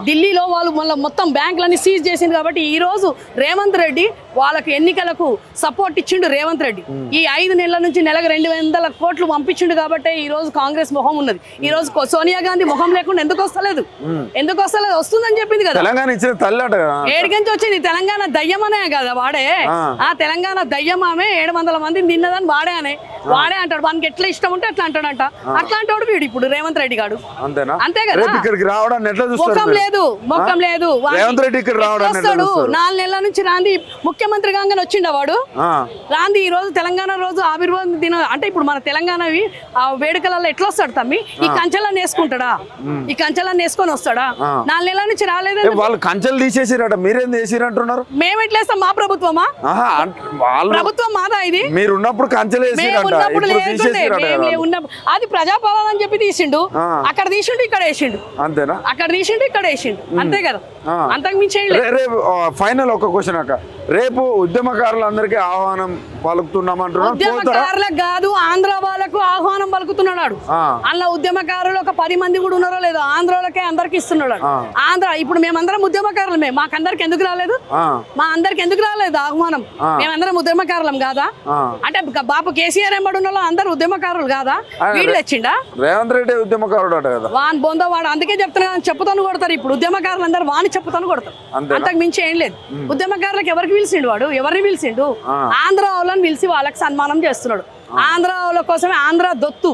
ఢిల్లీలో వాళ్ళు మళ్ళీ మొత్తం బ్యాంకులన్నీ సీజ్ చేసింది. కాబట్టి ఈ రోజు రేవంత్ రెడ్డి వాళ్ళకి ఎన్నికలకు సపోర్ట్ ఇచ్చిండు. రేవంత్ రెడ్డి ఈ 5 నెలల నుంచి నెలకు 200 కోట్లు పంపించిండు. కాబట్టి ఈ రోజు కాంగ్రెస్ మొహం ఉన్నది. ఈ రోజు సోనియా గాంధీ మొహం లేకుండా ఎందుకు వస్తలేదు? వస్తుందని చెప్పింది కదా. ఏడికించి వచ్చింది? తెలంగాణ దయ్యమనే కదా వాడే. ఆ తెలంగాణ దయ్యం ఆమె 700 మందిని తిన్నదని వాడే అంటాడు. వానికి ఎట్లా ఇష్టం ఉంటే అట్లా అంటాడు. ఉంటాడంట. అట్లాంటి వాడు వీడు ఇప్పుడు రేవంత్ రెడ్డి గాడు. అంతేనా? అంతే కదా. రేపు ఇక్కడికి రావడాన్ని ఎట్లా చూస్తారు ముఖం మీరు? లేదు, ముఖం లేదు. రేవంత్ రెడ్డి ఇక్కడ రావడాన్ని ఎట్లా వస్తాడు చూస్తారు? 4 నెలల నుంచి రాంది ముఖ్యమంత్రి గానే వచ్చిండ వాడు. రాంది ఈ రోజు తెలంగాణ రోజు ఆవిర్భావం దినం అంటే ఇప్పుడు మన తెలంగాణవి ఆ వేడుకలలో ఎట్లా వస్తాడు తమ్మి? ఈ కంచెలను వేసుకుంటాడా? ఈ కంచెలను వేసుకొని వస్తాడా? 4 నెలల నుంచి రాలేదే. వాళ్ళు కంచెలు తీసేసిరట, మీరేం చేసిరంటున్నారు? మేము ఎట్లేస్తాం? మా ప్రభుత్వమా? ప్రభుత్వం మాదా ఇది? మీరు ఉన్నప్పుడు కంచెలు మేము వేసిరట, ఉన్నప్పుడు ఇప్పుడు లేకుండే, తీసేసిరట మేము కదా. ఉన్నప్పుడు అది ప్రజాపాలన అని చెప్పి తీసిండు. అక్కడ తీసిండు, ఇక్కడ వేసిండు. అంతేనా? అక్కడ తీసిండు, ఇక్కడ వేసిండు. అంతే కదా, అంతకు మించి ఏం లేదు. రేపు ఫైనల్ ఒక క్వశ్చన్ అక్క, రేపు ఉద్యమకారులందరికీ ఆహ్వానం పలుకుతున్నామంటున్నారు, ఉద్యమకారులకు కాదు ఆంధ్ర వాళ్ళకు ఆహ్వానం పలుకుతున్నాడు. అందులో ఉద్యమకారులు ఒక 10 మంది కూడా ఉన్నారో లేదో, ఆంధ్రలకే అందరికి ఇస్తున్నాడు. ఆంధ్ర ఇప్పుడు మేమందరం ఉద్యమకారులమే, మాకందరికి ఎందుకు రాలేదు? మా అందరికి ఎందుకు రాలేదు ఆహ్వానం? మేమందరం ఉద్యమకారులం కాదా? అంటే బాపు కేసీఆర్ ఎంబడి ఉన్న అందరు ఉద్యమకారులు కాదా? వీళ్ళు తెచ్చిండా? రేవంత్ రెడ్డి ఉద్యమకారుడు అట కదా. వాన్ బొందో వాడు, అందుకే చెప్తున్నా, చెప్పుతాను కొడతారు ఇప్పుడు ఉద్యమకారులు అందరు వాని చెప్పుతాను కొడతారు. అంతకు మించి ఏం లేదు. ఉద్యమకారులకు ఎవరికి పిలిచిండు వాడు? ఎవరిని పిలిచిండు? ఆంధ్ర వాళ్ళని పిలిచి వాళ్ళకి సన్మానం చేస్తున్నాడు. ఆంధ్ర వాళ్ళ కోసమే ఆంధ్ర దొత్తు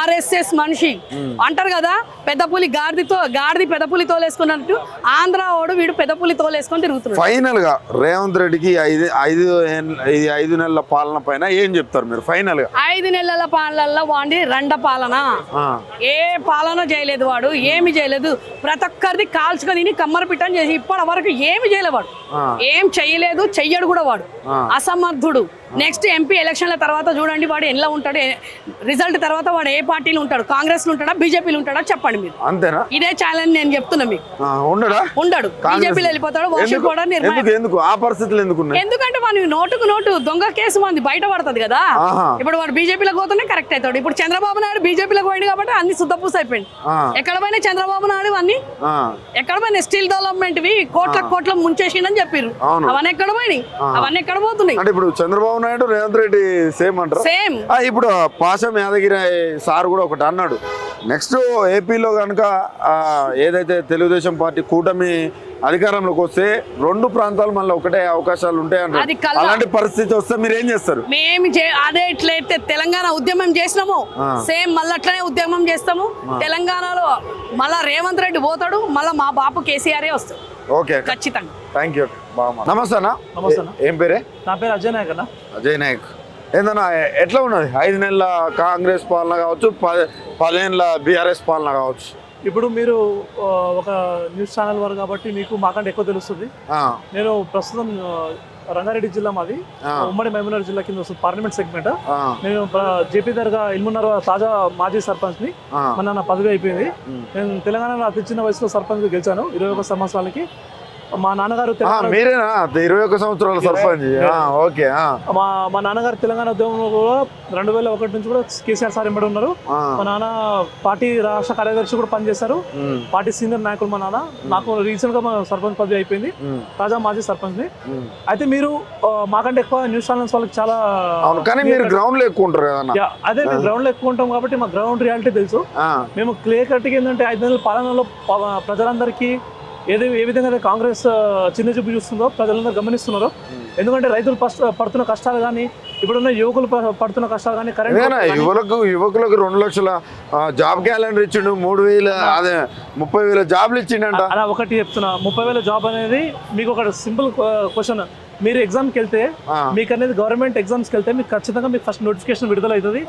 RSS మనిషి అంటారు కదా, పెద్ద పులి గాడిది పెద్ద పులి తోలేసుకున్నట్టు ఆంధ్ర వాడు వీడు పెద్ద పులి తోలేసుకొని తిరుగుతున్నాడు. ఫైనల్ గా రేవంత్ రెడ్డికి 5 నెలల పాలన పైన ఏం చెప్తారు మీరు ఫైనల్ గా? 5 నెలల పాలనలో వాడి రెండ పాలన, ఏ పాలన చేయలేదు వాడు, ఏమి చేయలేదు. ప్రతి ఒక్కరిది కాల్చుకొని తిని కమ్మరపిట్టని చేసి ఇప్పటి వరకు ఏమి చేయలేదు వాడు, ఏం చెయ్యలేదు, చెయ్యడు కూడా వాడు, అసమర్థుడు. నెక్స్ట్ MP ఎలక్షన్ల తర్వాత చూడండి వాడు ఎలా ఉంటాడు, రిజల్ట్ తర్వాత వాడు ఏ పార్టీలో ఉంటాడు, కాంగ్రెస్ లో ఉంటాడా, బీజేపీలో ఉంటాడా చెప్పండి మీరు. అంతేనా? ఇదే ఛాలెంజ్ నేను చెప్తున్నా మీకు. ఉండడు, బీజేపీలో వెళ్ళిపోతాడు. ఎందుకు ఆ పరిస్థితులు ఎందుకున్నాయి? ఎందుకంటే వాడు నోటుకు నోటు దొంగ కేసు మంది బయట పడుతుంది కదా. ఇప్పుడు వాడు బీజేపీలోకి పోతేనే కరెక్ట్ అవుతాడు. ఇప్పుడు చంద్రబాబు నాయుడు బీజేపీలోకి పోయింది కాబట్టి అన్ని శుద్ధపూస అయిపోయింది. ఎక్కడ పోయినా చంద్రబాబు నాయుడు అన్ని ఎక్కడ పోయినా స్టీల్ డెవలప్మెంట్ వి కోట్ల ముంచేసిండని చెప్పారు. అవన్నీ ఎక్కడ పోయినాయి? అవన్నీ ఎక్కడ పోతున్నాయి? అంటే ఇప్పుడు చంద్రబాబు నాయుడు రేవంత్ రెడ్డి సేమ్ అంటారు. సేమ్. ఇప్పుడు పాశం యాదగిరి సార్ కూడా ఒకటి అన్నాడు, నెక్స్ట్ ఏపీలో కనుక ఏదైతే తెలుగుదేశం పార్టీ కూటమి అధికారంలోకి వస్తే 2 ప్రాంతాలు మళ్ళీ ఒకటే అవకాశాలు ఉంటాయంట. అలాంటి పరిస్థితి వస్తే మీరు ఏం చేస్తారు? మేము అదే ఎట్లయితే తెలంగాణ ఉద్యమం చేసినాము సేమ్ మళ్ళీ అట్లనే ఉద్యమం చేస్తాము. తెలంగాణలో మళ్ళా రేవంత్ రెడ్డి పోతాడు, మళ్ళీ మా బాపు కేసీఆర్ వస్తాడు. ఓకే, ఖచ్చితంగా. Thank you. నమస్తే అన్న. ఏం పేరే? నా పేరు అజయ్ నాయక్ అన్న. అజయ్ నాయక్. ఏందన్నా ఎట్లా ఉన్నది 5 నెలల కాంగ్రెస్ పాలన కావచ్చు, 10 ఏళ్ళ BRS పాలన కావచ్చు? ఇప్పుడు మీరు ఒక న్యూస్ ఛానల్ వారు కాబట్టి మీకు మాకంటే ఎక్కువ తెలుస్తుంది. నేను ప్రస్తుతం రంగారెడ్డి జిల్లా మాది, ఉమ్మడి మహబూబ్నగర్ జిల్లా కింద వస్తుంది పార్లమెంట్ సెగ్మెంట్. నేను JP దర్గా ఇల్మున్నర్ తాజా మాజీ సర్పంచ్ ని. మన నా పదవి అయిపోయింది. నేను తెలంగాణలో అతి చిన్న వయసులో సర్పంచ్ గెలిచాను 21 సంవత్సరాలకి. మా నాన్నగారు మీరేనా 21 సంవత్సరాల సర్పంచ్? ఓకే. మా నాన్నగారు తెలంగాణ ఉద్యమంలో కూడా 2001 నుంచి కూడా కేసీఆర్ సార్ ఎంబడి ఉన్నారు. మా నాన్న పార్టీ రాష్ట్ర కార్యదర్శి కూడా పనిచేస్తారు, పార్టీ సీనియర్ నాయకులు మా నాన్న. నాకు రీసెంట్ గా మా సర్పంచ్ పదవి అయిపోయింది, తాజా మాజీ సర్పంచ్ ని. అయితే మీరు మాకంటే ఎక్కువ న్యూస్ ఛానల్స్ వాళ్ళకి చాలా గ్రౌండ్ లో ఎక్కువ ఉంటారు కదా. అదే మేము గ్రౌండ్ లో ఎక్కువ ఉంటాం కాబట్టి మా గ్రౌండ్ రియాలిటీ తెలుసు. మేము క్లియర్ కట్ గా ఏంటంటే 5 నెలల పాలనలో ప్రజలందరికీ ఏ విధంగా కాంగ్రెస్ చిన్న చూపు చూస్తుందో ప్రజలందరూ గమనిస్తున్నారు. ఎందుకంటే రైతులు పడుతున్న కష్టాలు కానీ, ఇప్పుడున్న యువకులు పడుతున్న కష్టాలు కానీ, యువకులకు 2 లక్షల జాబ్ క్యాలెండర్ ఇచ్చిండు, 3,000 అదే 30,000 జాబ్లు ఇచ్చిండంట. అలా ఒకటి చెప్తున్నా, 30,000 జాబ్ అనేది మీకు ఒక సింపుల్ క్వశ్చన్. మీరు ఎగ్జామ్కి వెళ్తే మీకు అనేది గవర్నమెంట్ ఎగ్జామ్స్కి వెళ్తే మీకు ఖచ్చితంగా మీకు ఫస్ట్ నోటిఫికేషన్ విడుదల అవుతుంది.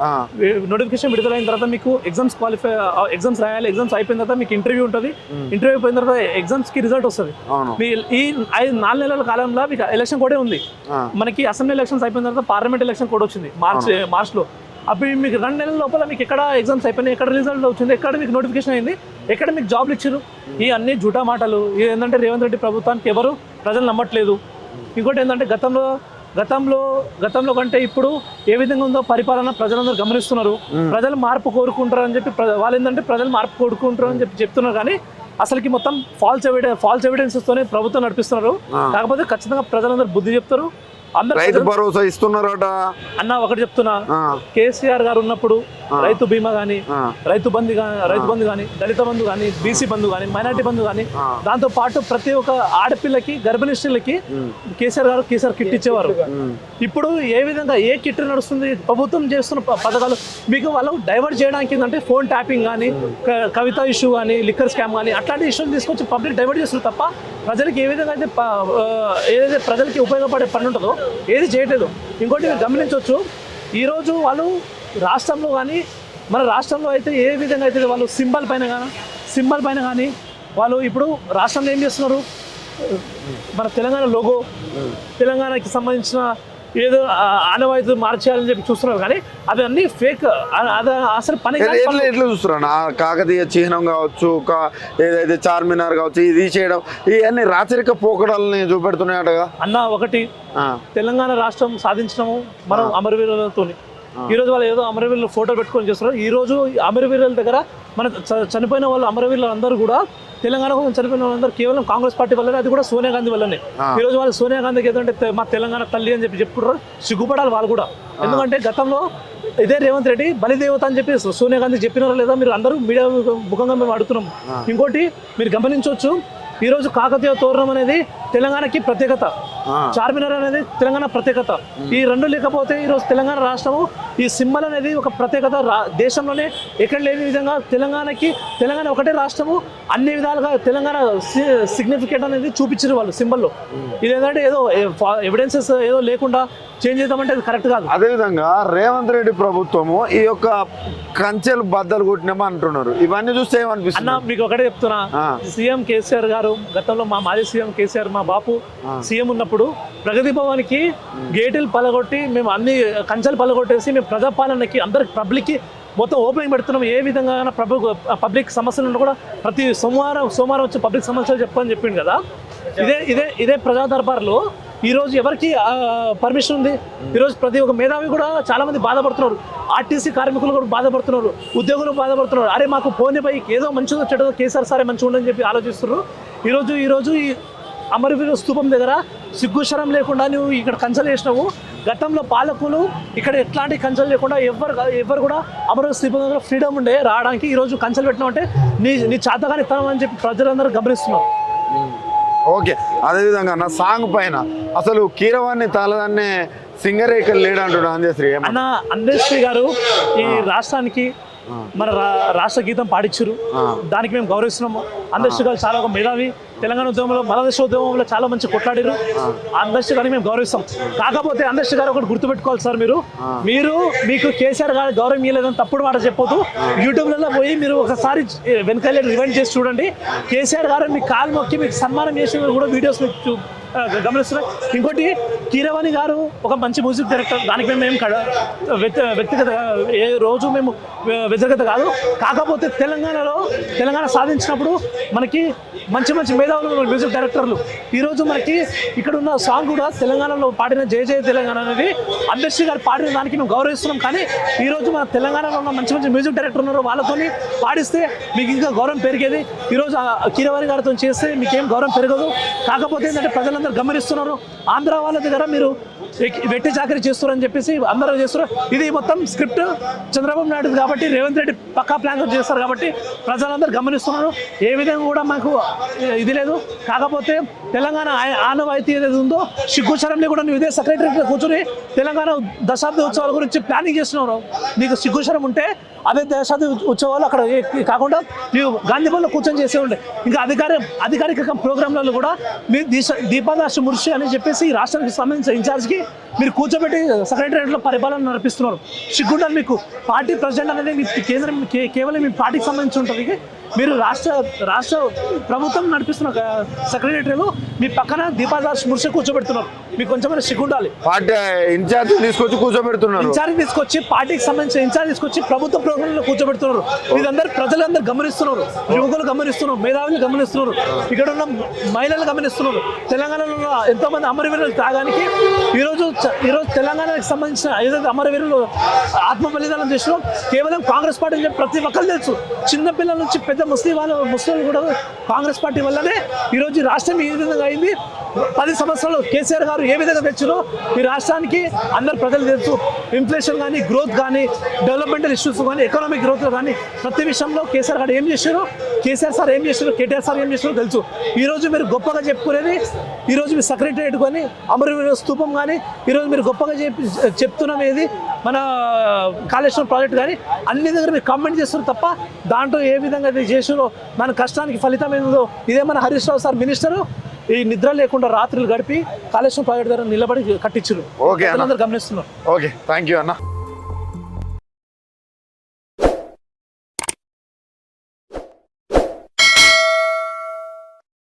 నోటిఫికేషన్ విడుదలైన తర్వాత మీకు ఎగ్జామ్స్ రాయాలి. ఎగ్జామ్స్ అయిపోయిన తర్వాత మీకు ఇంటర్వ్యూ ఉంటుంది. ఇంటర్వ్యూ అయిపోయిన తర్వాత ఎగ్జామ్స్ కి రిజల్ట్ వస్తుంది. మీ ఈ 4 నెలల కాలంలో మీకు ఎలక్షన్ కోడే ఉంది. మనకి అసెంబ్లీ ఎలక్షన్స్ అయిపోయిన తర్వాత పార్లమెంట్ ఎలక్షన్ కోడ్ వచ్చింది మార్చ్లో. అప్పుడు మీకు 2 నెలల లోపల మీకు ఎక్కడ ఎగ్జామ్స్ అయిపోయినాయి, ఎక్కడ రిజల్ట్ వచ్చింది, ఎక్కడ మీకు నోటిఫికేషన్ అయింది, ఎక్కడ మీకు జాబ్లు ఇచ్చారు, ఈ అన్ని జూటా మాటలు. ఏంటంటే రేవంత్ రెడ్డి ప్రభుత్వానికి ఎవరు ప్రజలు నమ్మట్లేదు. ఇంకోటి ఏంటంటే గతంలో కంటే ఇప్పుడు ఏ విధంగా ఉందో పరిపాలన ప్రజలందరూ గమనిస్తున్నారు. ప్రజలు మార్పు కోరుకుంటారు అని చెప్పి వాళ్ళు ఏంటంటే ప్రజలు మార్పు కోరుకుంటారు అని చెప్తున్నారు. కానీ అసలుకి మొత్తం ఫాల్స్ ఎవిడెన్సెస్ తోనే ప్రభుత్వం నడిపిస్తున్నారు. కాకపోతే ఖచ్చితంగా ప్రజలందరూ బుద్ధి చెప్తారు. రైతు భరోసా ఇస్తున్నారట అన్న. ఒకటి చెప్తున్నా, కేసీఆర్ గారు ఉన్నప్పుడు రైతు బీమా కానీ, రైతు బంధు కానీ, దళిత బంధు కానీ, బీసీ బంధు కానీ, మైనార్టీ బంధు కానీ, దాంతో పాటు ప్రతి ఒక్క ఆడపిల్లకి గర్భిణీ స్త్రీలకి కేసీఆర్ గారు కిట్ ఇచ్చేవారు. ఇప్పుడు ఏ విధంగా ఏ కిట్ నడుస్తుంది, ప్రభుత్వం చేస్తున్న పథకాలు మీకు వాళ్ళు డైవర్ట్ చేయడానికి ఏంటంటే ఫోన్ ట్యాపింగ్ కానీ, కవిత ఇష్యూ కానీ, లిక్కర్ స్కామ్ కానీ అట్లాంటి ఇష్యూని తీసుకొచ్చి పబ్లిక్ డైవర్ట్ చేస్తున్నారు తప్ప ప్రజలకి ఏ విధంగా అయితే ఏదైతే ప్రజలకి ఉపయోగపడే పని ఉంటుందో ఏది చేయట్లేదు. ఇంకోటి మీరు గమనించవచ్చు, ఈరోజు వాళ్ళు రాష్ట్రంలో కానీ, మన రాష్ట్రంలో అయితే ఏ విధంగా అయితే వాళ్ళు సింబల్ పైన కానీ వాళ్ళు ఇప్పుడు రాష్ట్రంలో ఏం చేస్తున్నారు, మన తెలంగాణ లోగో, తెలంగాణకి సంబంధించిన ఏదో ఆనవాయితీ మార్చేయాలని చెప్పి చూస్తున్నారు. కానీ అవి అన్ని ఫేక్, అది అసలు పని ఎట్లా చూస్తున్నా కాకతీయ చిహ్నం కావచ్చు, ఏదైతే చార్మినార్ కావచ్చు, ఇది చేయడం ఇవన్నీ రాచరిక పోకడాలని చూపెడుతున్నాయటగా అన్న. ఒకటి తెలంగాణ రాష్ట్రం సాధించడము మనం అమరవీరులతో. ఈరోజు వాళ్ళు ఏదో అమరవీరులు ఫోటో పెట్టుకొని చేస్తున్నారు. ఈరోజు అమరవీరుల దగ్గర మన చనిపోయిన వాళ్ళు అమరవీరులు అందరూ కూడా తెలంగాణ కోసం చనిపోయిన వాళ్ళందరూ కేవలం కాంగ్రెస్ పార్టీ వల్లనే, అది కూడా సోనియా గాంధీ వల్లనే. ఈరోజు వాళ్ళు సోనియా గాంధీకి ఏదంటే మా తెలంగాణ తల్లి అని చెప్పి చెప్పుకుంటారు, సిగ్గుపడాలి వాళ్ళు కూడా. ఎందుకంటే గతంలో ఇదే రేవంత్ రెడ్డి బలిదేవత అని చెప్పి సోనియా గాంధీ చెప్పినారా లేదా మీరు అందరూ మీడియా ముఖంగా మేము అడుగుతున్నాం. ఇంకోటి మీరు గమనించవచ్చు, ఈరోజు కాకతీయ తోరణం అనేది తెలంగాణకి ప్రత్యేకత, చార్మినార్ అనేది తెలంగాణ ప్రత్యేకత. ఈ రెండు లేకపోతే ఈరోజు తెలంగాణ రాష్ట్రము ఈ సింబల్ అనేది ఒక ప్రత్యేకత. దేశంలోనే ఎక్కడ లేని విధంగా తెలంగాణ ఒకటే రాష్ట్రము అన్ని విధాలుగా తెలంగాణ సిగ్నిఫికెంట్ అనేది చూపించారు వాళ్ళు సింబల్లో. ఇదేంటంటే ఏదో ఎవిడెన్సెస్ ఏదో లేకుండా చేంజ్ చేద్దామంటే అది కరెక్ట్ కాదు. అదేవిధంగా రేవంత్ రెడ్డి ప్రభుత్వము ఈ యొక్క కంచెలు బద్దలు కొట్టినామా అంటున్నారు. ఇవన్నీ చూస్తే ఏమనిపిస్తుంది అన్న? మీకు ఒకటే చెప్తున్నా, సీఎం కేసీఆర్ గారు గతంలో మా మాజీ సీఎం కేసీఆర్ మా బాపు సీఎం ఉన్నప్పుడు ప్రగతి భవన్కి గేట్లు పలగొట్టి మేము అన్ని కంచెలు పలగొట్టేసి మేము ప్రజాపాలనకి అందరికి పబ్లిక్కి మొత్తం ఓపెనింగ్ పెడుతున్నాం. ఏ విధంగా పబ్లిక్ సమస్యలు ఉన్నా కూడా ప్రతి సోమవారం వచ్చి పబ్లిక్ సమస్యలు చెప్పని చెప్పిండు కదా. ఇదే ప్రజా దర్బార్లో ఈరోజు ఎవరికి పర్మిషన్ ఉంది? ఈరోజు ప్రతి ఒక్క మేధావి కూడా చాలా మంది బాధపడుతున్నారు. ఆర్టీసీ కార్మికులు కూడా బాధపడుతున్నారు, ఉద్యోగులు బాధపడుతున్నారు. అరే మాకు పోనీ పై ఏదో మంచిదో చెడ్డదో కేసీఆర్ సారే మంచిగా ఉండని చెప్పి ఆలోచిస్తున్నారు. ఈరోజు ఈ అమరవీరుల స్తూపం దగ్గర సిగ్గుశరం లేకుండా నువ్వు ఇక్కడ కంచెలు వేసినావు. గతంలో పాలకులు ఇక్కడ ఎట్లాంటి కంచెలు లేకుండా ఎవరు కూడా అమరవీరుల స్తూపం దగ్గర ఫ్రీడమ్ ఉండే రావడానికి. ఈరోజు కంచెలు పెట్టినావు అంటే నీ చేతగాని ఇస్తాను అని చెప్పి ప్రజలందరూ గమనిస్తున్నారు. ఓకే, అదేవిధంగా నా సాంగ్ పైన అసలు కీరవాణి తాళదాన్నే సింగరేఖలు లేడు అంటున్నా అందశ్రీ అన్న. అందశ్రీ గారు ఈ రాష్ట్రానికి మన రాష్ట్ర గీతం పాడించారు, దానికి మేము గౌరవిస్తున్నాము. అందశ్రీ గారు చాలా ఒక మేధావి, తెలంగాణ ఉద్యమంలో మలదేశ ఉద్యమంలో చాలా మంచి కొట్లాడారు. అందశ్రీ గారిని మేము గౌరవిస్తాం. కాకపోతే అందశ్రీ గారు ఒకటి గుర్తుపెట్టుకోవాలి సార్, మీకు కేసీఆర్ గారు గౌరవం ఇవ్వలేదని తప్పుడు మాట చెప్పొద్దు. యూట్యూబ్లలో పోయి మీరు ఒకసారి వెనకాల రివైండ్ చేసి చూడండి. కేసీఆర్ గారు మీకు కాలు మొక్కి మీకు సన్మానం చేసిన కూడా వీడియోస్ మీకు గమనిస్తున్నాం. ఇంకోటి కీరవాణి గారు ఒక మంచి మ్యూజిక్ డైరెక్టర్, దానికి మేము వ్యక్తిగత ఏ రోజు మేము వ్యతిరేకత కాదు. కాకపోతే తెలంగాణ సాధించినప్పుడు మనకి మంచి మేధావులు మ్యూజిక్ డైరెక్టర్లు. ఈరోజు మనకి ఇక్కడ ఉన్న సాంగ్ కూడా తెలంగాణలో పాడిన జయ జయ తెలంగాణ అనేది అందశ్రీ గారు పాడిన దానికి మేము గౌరవిస్తున్నాం. కానీ ఈరోజు మన తెలంగాణలో ఉన్న మంచి మ్యూజిక్ డైరెక్టర్ ఉన్నారు, వాళ్ళతో పాడిస్తే మీకు ఇంకా గౌరవం పెరిగేది. ఈరోజు కీరవాణి గారితో చేస్తే మీకేం గౌరవం పెరగదు. కాకపోతే ఏంటంటే ప్రజలందరూ గమనిస్తున్నారు, ఆంధ్ర వాళ్ళ దగ్గర మీరు వెట్టి చాకరీ చేస్తున్నారని చెప్పేసి అందరూ చేస్తున్నారు. ఇది మొత్తం స్క్రిప్ట్ చంద్రబాబు నాయుడు కాబట్టి, రేవంత్ రెడ్డి పక్కా ప్లాన్ చేస్తారు కాబట్టి ప్రజలందరూ గమనిస్తున్నారు. ఏ విధంగా కూడా మాకు ఇది లేదు. కాకపోతే తెలంగాణ ఆనవాయితీ ఏదైతే ఉందో సిగ్గుశరంని కూడా నువ్వు ఇదే సెక్రటరీ కూర్చొని తెలంగాణ దశాబ్ది ఉత్సవాల గురించి ప్లానింగ్ చేస్తున్నారు. నీకు సిగ్గుశరం ఉంటే అదే దశాబ్ది ఉత్సవాలు అక్కడ కాకుండా నీవు గాంధీ భవన్లో కూర్చొని చేసే ఉండే. ఇంకా అధికారిక ప్రోగ్రాంలలో కూడా మీరు దీపాదాస్ ముర్షి అని చెప్పేసి ఈ రాష్ట్రానికి సంబంధించిన ఇన్ఛార్జ్కి మీరు కూర్చోబెట్టి సెక్రటరియట్లో పరిపాలన నడిపిస్తున్నారు. సిగ్గుండాలి మీకు. పార్టీ ప్రెసిడెంట్ అనేది మీ కేంద్రం కేవలం మీ పార్టీకి సంబంధించి ఉంటుంది. మీరు రాష్ట్ర ప్రభుత్వం నడిపిస్తున్న సెక్రటరీలో మీ పక్కన దీపాదాస్ ముర్షి కూర్చోబెడుతున్నారు. మీకు కొంచెం సిగ్గుండాలి. పార్టీ ఇన్ఛార్జ్ తీసుకొచ్చి కూర్చోబెడుతున్నారు. ఇన్ఛార్జ్ తీసుకొచ్చి పార్టీకి సంబంధించిన ఇన్ఛార్జ్ తీసుకొచ్చి ప్రభుత్వ ప్రోగ్రాంలో కూర్చోబెడుతున్నారు. ఇదందరూ ప్రజలందరూ గమనిస్తున్నారు, యువకులు గమనిస్తున్నారు, మేధావులు గమనిస్తున్నారు, ఇక్కడ ఉన్న మహిళలు గమనిస్తున్నారు. తెలంగాణలో ఎంతో మంది అమరవీరులు త్యాగానికి ఈరోజు తెలంగాణకి సంబంధించిన ఏదైతే అమరవీరులు ఆత్మ బలిదానం చేసినారో కేవలం కాంగ్రెస్ పార్టీ అని ప్రతి ఒక్కరు తెలుసు. చిన్నపిల్లల నుంచి పెద్ద ముస్లింలు కూడా కాంగ్రెస్ పార్టీ వల్లనే ఈరోజు రాష్ట్రం ఈ విధంగా అయింది. 10 సంవత్సరాలు కేసీఆర్ గారు ఏ విధంగా తెచ్చారో ఈ రాష్ట్రానికి అందరు ప్రజలు తెలుసు. ఇన్ఫ్లేషన్ కానీ, గ్రోత్ కానీ, డెవలప్మెంటల్ ఇష్యూస్ కానీ, ఎకనామిక్ గ్రోత్ కానీ ప్రతి విషయంలో కేసీఆర్ గారు ఏం చేశారో, కేసీఆర్ సార్ ఏం చేశారో, కేటీఆర్ సార్ ఏం చేశారో తెలుసు. ఈరోజు మీరు గొప్పగా చెప్పుకునేది, ఈరోజు మీ సెక్రటరియట్ కానీ, అమరవీరుల స్తూపం కానీ, ఈరోజు మీరు గొప్పగా చెప్తున్నాం ఏది మన కాళేశ్వరం ప్రాజెక్ట్ కానీ, అన్ని దగ్గర మీరు కామెంట్ చేస్తారు తప్ప దాంట్లో ఏ విధంగా ఇది చేసారో మన కష్టానికి ఫలితం ఏందో ఇదే మన హరీష్ రావు సార్ మినిస్టరు ఈ నిద్ర లేకుండా రాత్రులు గడిపి కాళేశ్వరం ప్రాజెక్ట్ దగ్గర నిలబడి కట్టించారు. ఓకే అందరూ గమనిస్తున్నారు. ఓకే, థ్యాంక్ యూ అన్న.